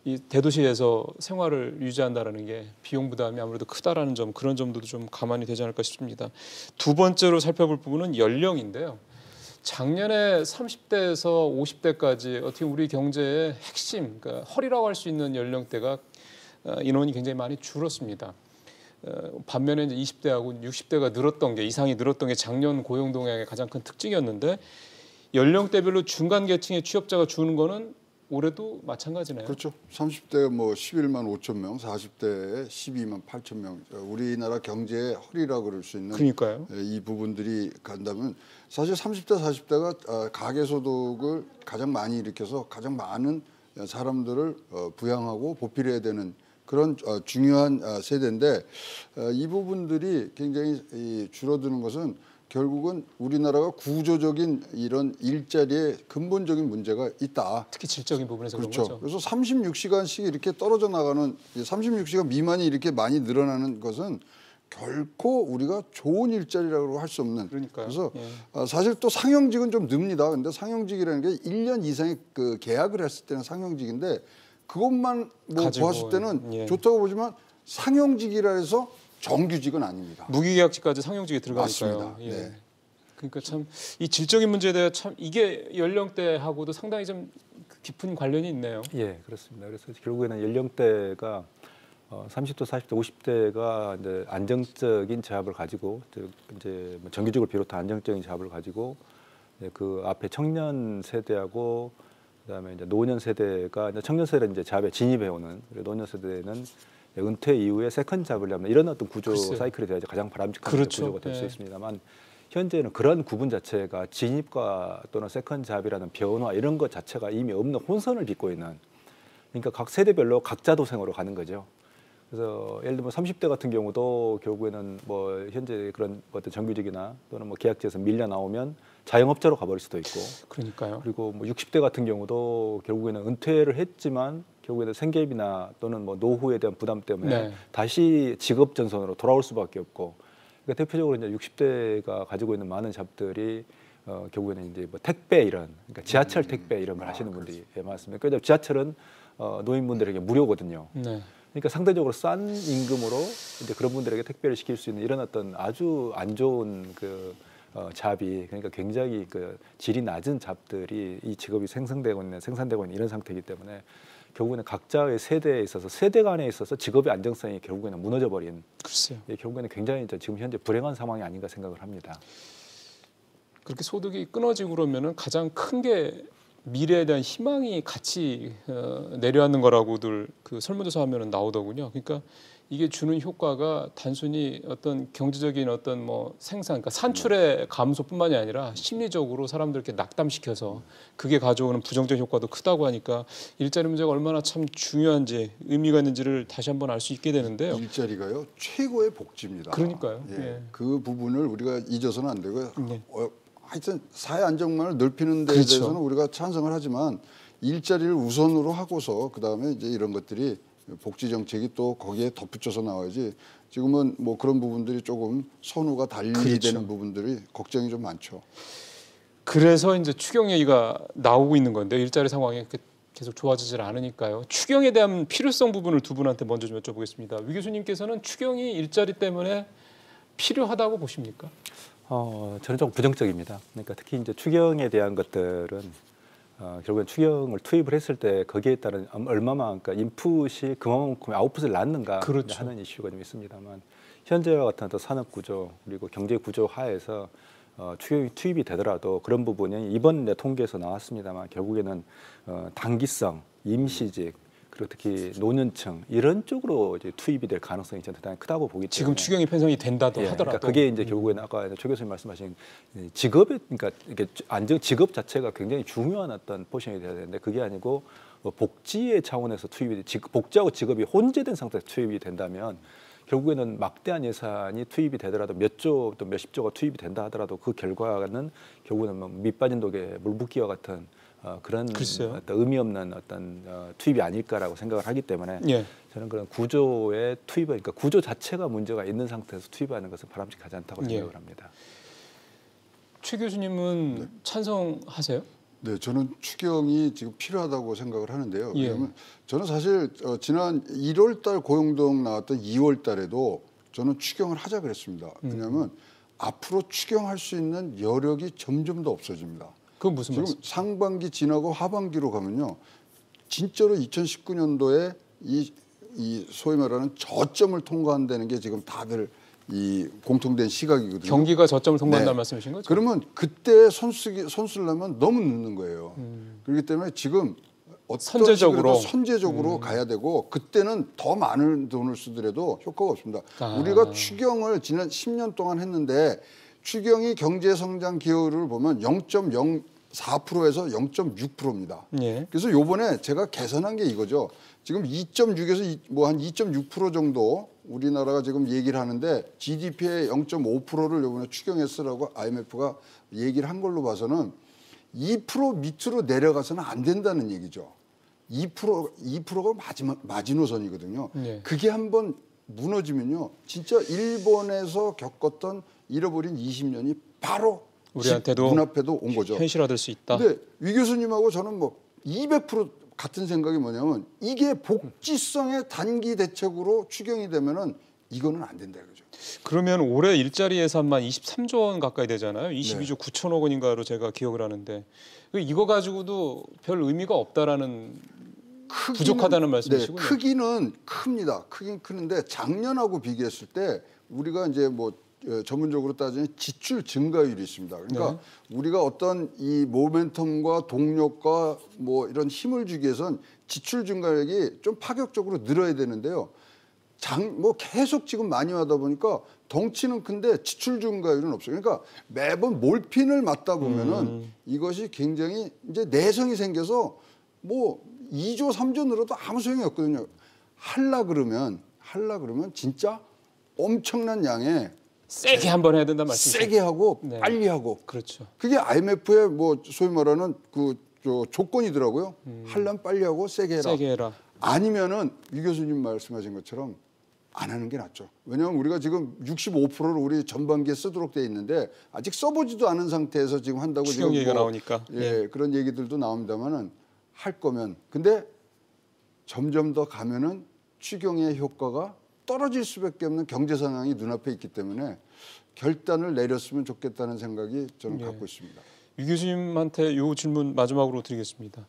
이 대도시에서 생활을 유지한다라는 게 비용 부담이 아무래도 크다라는 점 그런 점도 좀 감안이 되지 않을까 싶습니다. 두 번째로 살펴볼 부분은 연령인데요. 작년에 30대에서 50대까지 어떻게 우리 경제의 핵심, 그러니까 허리라고 할 수 있는 연령대가 인원이 굉장히 많이 줄었습니다. 반면에 이제 20대하고 60대가 늘었던 게 이상이 늘었던 게 작년 고용 동향의 가장 큰 특징이었는데 연령대별로 중간 계층의 취업자가 주는 거는 올해도 마찬가지네요. 그렇죠. 30대 뭐 11만 5천 명, 40대에 12만 8천 명. 우리나라 경제의 허리라고 그럴 수 있는 이 부분들이 간다면 사실 30대, 40대가 가계소득을 가장 많이 일으켜서 가장 많은 사람들을 부양하고 보필해야 되는 그런 중요한 세대인데 이 부분들이 굉장히 줄어드는 것은 결국은 우리나라가 구조적인 이런 일자리에 근본적인 문제가 있다. 특히 질적인 부분에서 그렇죠. 그런 거죠. 그래서 36시간씩 이렇게 떨어져 나가는 36시간 미만이 이렇게 많이 늘어나는 것은 결코 우리가 좋은 일자리라고 할 수 없는. 그러니까요. 그래서 예. 사실 또 상용직은 좀 늡니다. 근데 상용직이라는 게 1년 이상의 그 계약을 했을 때는 상용직인데 그것만 뭐 보았을 때는 예. 좋다고 보지만 상용직이라 해서 정규직은 아닙니다. 무기계약직까지 상용직에 들어가니까요. 맞습니다. 예. 네. 그러니까 참 이 질적인 문제에 대해 참 이게 연령대하고도 상당히 좀 깊은 관련이 있네요. 예, 그렇습니다. 그래서 결국에는 연령대가 30대, 40대, 50대가 이제 안정적인 재합을 가지고 이제 뭐 정규직을 비롯한 안정적인 재합을 가지고 그 앞에 청년 세대하고 그다음에 이제 노년 세대가 이제 청년 세대는 이제 재합에 진입해 오는 노년 세대는 은퇴 이후에 세컨 잡을 하면 이런 어떤 구조 글쎄요. 사이클에 대해 가장 바람직한 그렇죠. 구조가 될 수 예. 있습니다만 현재는 그런 구분 자체가 진입과 또는 세컨 잡이라는 변화 이런 것 자체가 이미 없는 혼선을 빚고 있는 그러니까 각 세대별로 각자 도생으로 가는 거죠. 그래서 예를 들면 30대 같은 경우도 결국에는 뭐 현재 그런 어떤 정규직이나 또는 뭐 계약직에서 밀려 나오면 자영업자로 가버릴 수도 있고 그러니까요. 그리고 뭐 60대 같은 경우도 결국에는 은퇴를 했지만 결국에는 생계비나 또는 뭐 노후에 대한 부담 때문에 네. 다시 직업 전선으로 돌아올 수밖에 없고 그러니까 대표적으로 이제 60대가 가지고 있는 많은 잡들이 결국에는 이제 뭐 택배 이런 그러니까 지하철 택배 이런 걸 하시는 분들이 많습니다. 그러니까 지하철은 노인분들에게 무료거든요. 네. 그러니까 상대적으로 싼 임금으로 이제 그런 분들에게 택배를 시킬 수 있는 이런 어떤 아주 안 좋은 그 잡이 그러니까 굉장히 그 질이 낮은 잡들이 이 직업이 생산되고 있는 이런 상태이기 때문에 결국에는 각자의 세대에 있어서 세대 간에 있어서 직업의 안정성이 결국에는 무너져 버린. 글쎄요. 결국에는 굉장히 지금 현재 불행한 상황이 아닌가 생각을 합니다. 그렇게 소득이 끊어지고 그러면은 가장 큰 게 미래에 대한 희망이 같이 내려앉는 거라고들 그 설문조사 하면은 나오더군요. 그러니까 이게 주는 효과가 단순히 어떤 경제적인 어떤 뭐 생산, 그러니까 산출의 감소뿐만이 아니라 심리적으로 사람들께 낙담시켜서 그게 가져오는 부정적 효과도 크다고 하니까 일자리 문제가 얼마나 참 중요한지 의미가 있는지를 다시 한번 알 수 있게 되는데요. 일자리가요 최고의 복지입니다. 그러니까요. 예. 예. 그 부분을 우리가 잊어서는 안 되고요. 네. 하여튼 사회 안정망을 넓히는 데 그렇죠. 대해서는 우리가 찬성을 하지만 일자리를 우선으로 하고서 그다음에 이제 이런 것들이 복지 정책이 또 거기에 덧붙여서 나와야지 지금은 뭐 그런 부분들이 조금 선후가 달리되는 그렇죠. 부분들이 걱정이 좀 많죠. 그래서 이제 추경 얘기가 나오고 있는 건데 일자리 상황이 계속 좋아지질 않으니까요. 추경에 대한 필요성 부분을 두 분한테 먼저 좀 여쭤보겠습니다. 위 교수님께서는 추경이 일자리 때문에 필요하다고 보십니까? 저는 좀 부정적입니다. 그러니까 특히 이제 추경에 대한 것들은 결국엔 추경을 투입을 했을 때 거기에 따른 얼마만 그러니까 인풋이 그만큼 아웃풋을 낳는가 그렇죠. 하는 이슈가 좀 있습니다만 현재와 같은 어떤 산업 구조 그리고 경제 구조 하에서 추경이 투입이 되더라도 그런 부분이 이번 통계에서 나왔습니다만 결국에는 단기성, 임시직 그리고 특히 노년층 이런 쪽으로 이제 투입이 될 가능성이 저는 대단히 크다고 보기 때문에 지금 추경이 편성이 된다도 하더라도 그러니까 그게 이제 결국에는 아까 조 교수님 말씀하신 직업의 그러니까 이게 안정 직업 자체가 굉장히 중요한 어떤 포션이 돼야 되는데 그게 아니고 복지의 차원에서 투입이 복지하고 직업이 혼재된 상태에서 투입이 된다면 결국에는 막대한 예산이 투입이 되더라도 몇 조 또 몇십 조가 투입이 된다 하더라도 그 결과는 결국에는 뭐 밑빠진 독에 물 붓기와 같은 그런 어떤 의미 없는 어떤 투입이 아닐까라고 생각을 하기 때문에 예. 저는 그런 구조의 투입, 그러니까 구조 자체가 문제가 있는 상태에서 투입하는 것은 바람직하지 않다고 생각을 합니다. 최 교수님은 찬성하세요? 네, 저는 추경이 지금 필요하다고 생각을 하는데요. 예. 왜냐하면 저는 사실 지난 1월달 고용동 나왔던 2월달에도 저는 추경을 하자 그랬습니다. 왜냐하면 앞으로 추경할 수 있는 여력이 점점 더 없어집니다. 그건 무슨 지금 말씀? 상반기 지나고 하반기로 가면요, 진짜로 2019년도에 이 소위 말하는 저점을 통과한다는 게 지금 다들 이 공통된 시각이거든요. 경기가 저점을 통과한다는 말씀이신 거죠? 그러면 그때 손쓰려면 너무 늦는 거예요. 그렇기 때문에 지금 어떤 선제적으로 가야 되고 그때는 더 많은 돈을 쓰더라도 효과가 없습니다. 우리가 추경을 지난 10년 동안 했는데 추경이 경제성장 기여율을 보면 0.04%에서 0.6%입니다. 예. 그래서 요번에 제가 계산한 게 이거죠. 지금 2.6에서 뭐 한 2.6% 정도 우리나라가 지금 얘기를 하는데 GDP의 0.5%를 이번에 추경했으라고 IMF가 얘기를 한 걸로 봐서는 2% 밑으로 내려가서는 안 된다는 얘기죠. 2%가 마지노선이거든요. 네. 그게 한번 무너지면요. 진짜 일본에서 겪었던 잃어버린 20년이 바로 우리한테도 눈앞에도 온 거죠. 현실화될 수 있다. 근데 위 교수님하고 저는 뭐 200% 같은 생각이 뭐냐면 이게 복지성의 단기 대책으로 추경이 되면은 이거는 안 된다 이거죠. 그러면 올해 일자리 예산만 23조 원 가까이 되잖아요. 22조 9천억 원인가로 제가 기억을 하는데 이거 가지고도 별 의미가 없다라는 부족하다는 말씀이시군요. 네, 크기는 큽니다. 크긴 크는데 작년하고 비교했을 때 우리가 이제 뭐 전문적으로 따지면 지출 증가율이 있습니다. 그러니까 우리가 어떤 이 모멘텀과 동력과 뭐 이런 힘을 주기 위해선 지출 증가율이 좀 파격적으로 늘어야 되는데요. 뭐 계속 지금 많이 하다 보니까 덩치는 큰데 지출 증가율은 없어요. 그러니까 매번 몰핀을 맞다 보면은 이것이 굉장히 이제 내성이 생겨서 뭐 2조 3조 늘어도 아무 소용이 없거든요. 할라 그러면 진짜 엄청난 양의 세게 한번 해야 된다는 말씀이죠. 세게 하고 빨리 하고. 그렇죠. 그게 IMF의 뭐 소위 말하는 그 조건이더라고요. 하려면 빨리 하고 세게 해라. 세게 해라. 아니면은 위 교수님 말씀하신 것처럼 안 하는 게 낫죠. 왜냐하면 우리가 지금 65%를 우리 전반기에 쓰도록 돼 있는데 아직 써보지도 않은 상태에서 지금 한다고 추경 지금 얘기가 뭐, 나오니까. 그런 얘기들도 나옵니다만은 할 거면 근데 점점 더 가면은 추경의 효과가 떨어질 수밖에 없는 경제 상황이 눈앞에 있기 때문에 결단을 내렸으면 좋겠다는 생각이 저는 갖고 있습니다. 유 교수님한테 이 질문 마지막으로 드리겠습니다.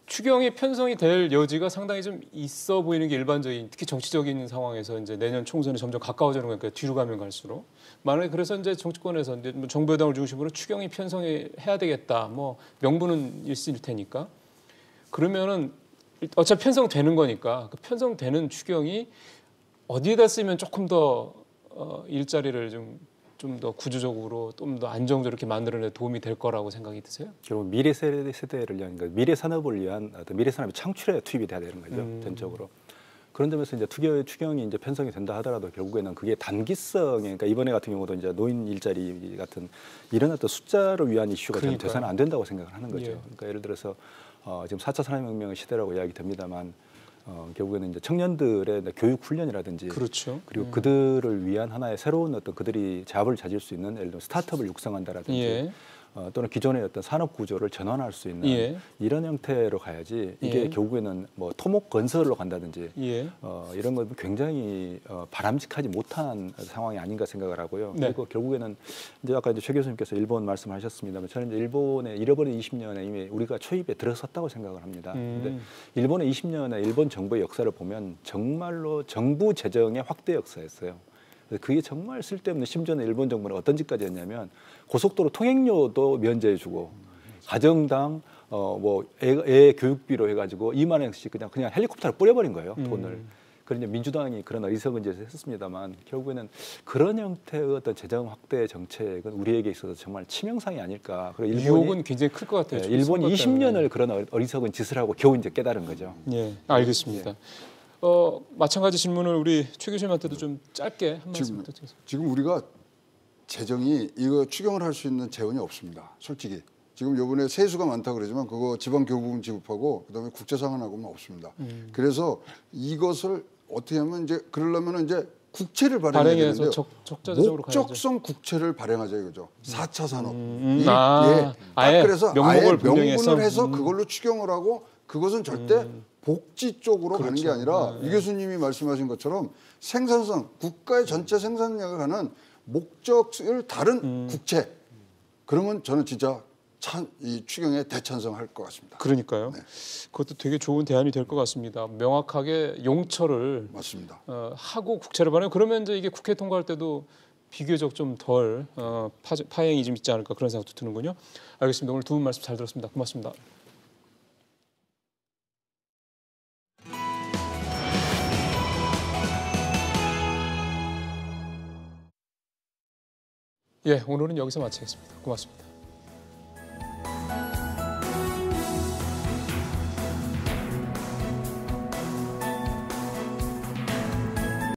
추경이 편성이 될 여지가 상당히 좀 있어 보이는 게 일반적인 특히 정치적인 상황에서 이제 내년 총선이 점점 가까워지는 거니까 뒤로 가면 갈수록 만약에 그래서 이제 정치권에서 이제 뭐 정부 여당을 중심으로 추경이 편성해야 되겠다 뭐 명분은 있을 테니까 그러면은 어차피 편성되는 거니까 그 편성되는 추경이 어디에다 쓰면 조금 더 일자리를 좀 더 구조적으로 좀 더 안정적으로 이렇게 만들어내 도움이 될 거라고 생각이 드세요? 결국 미래 세대를 위한 그러니까 미래 산업을 위한 어떤 미래 산업의 창출에 투입이 돼야 되는 거죠. 전적으로. 그런 점에서 이제 추경이 이제 편성이 된다 하더라도 결국에는 그게 단기성에 그러니까 이번에 같은 경우도 이제 노인 일자리 같은 이런 어떤 숫자를 위한 이슈가 좀 돼서는 안 된다고 생각을 하는 거죠. 그러니까 예를 들어서 지금 4차 산업혁명의 시대라고 이야기 됩니다만 결국에는 이제 청년들의 교육 훈련이라든지 그렇죠. 그리고 그들을 위한 하나의 새로운 어떤 그들이 자업을 찾을 수 있는 예를 들어 스타트업을 육성한다라든지 또는 기존의 어떤 산업 구조를 전환할 수 있는 이런 형태로 가야지 이게 결국에는 뭐 토목 건설로 간다든지 이런 건 굉장히 바람직하지 못한 상황이 아닌가 생각을 하고요. 그리고 결국에는 이제 아까 이제 최 교수님께서 일본 말씀하셨습니다만 저는 이제 일본의 잃어버린 20년에 이미 우리가 초입에 들어섰다고 생각을 합니다. 근데 일본의 20년의 일본 정부의 역사를 보면 정말로 정부 재정의 확대 역사였어요. 그게 정말 쓸데없는 심지어는 일본 정부는 어떤 짓까지 했냐면 고속도로 통행료도 면제해주고 가정당 뭐 애 교육비로 해가지고 2만 원씩 그냥 헬리콥터로 뿌려버린 거예요 돈을. 그런데 민주당이 그런 어리석은 짓을 했습니다만 결국에는 그런 형태의 어떤 재정 확대 정책은 우리에게 있어서 정말 치명상이 아닐까. 그리고 유혹은 굉장히 클 것 같아요. 일본이 20년을 그런 어리석은 짓을 하고 겨우 이제 깨달은 거죠. 네, 알겠습니다. 마찬가지 질문을 우리 최 교수님한테도 좀 짧게 한 말씀 부탁드리겠습니다. 지금 우리가 재정이 이거 추경을 할 수 있는 재원이 없습니다. 솔직히. 지금 요번에 세수가 많다고 그러지만 그거 지방교부금 지급하고 그다음에 국제상환하고는 없습니다. 그래서 이것을 어떻게 하면 이제 그러려면 이제 국채를 발행해야 되는데요. 목적성 국채를 발행하자 이거죠. 4차 산업. 아예 그래서 명분을 해서 그걸로 추경을 하고 그것은 절대 복지 쪽으로 가는 게 아니라 이 교수님이 말씀하신 것처럼 생산성, 국가의 전체 생산량을 가는 목적을 다른 국채. 그러면 저는 진짜 이 추경에 대찬성할 것 같습니다. 그러니까요. 그것도 되게 좋은 대안이 될 것 같습니다. 명확하게 용처를 하고 국채를 발행. 그러면 이제 이게 국회 통과할 때도 비교적 좀 덜 파행이 좀 있지 않을까 그런 생각도 드는군요. 알겠습니다. 오늘 두 분 말씀 잘 들었습니다. 고맙습니다. 오늘은 여기서 마치겠습니다. 고맙습니다.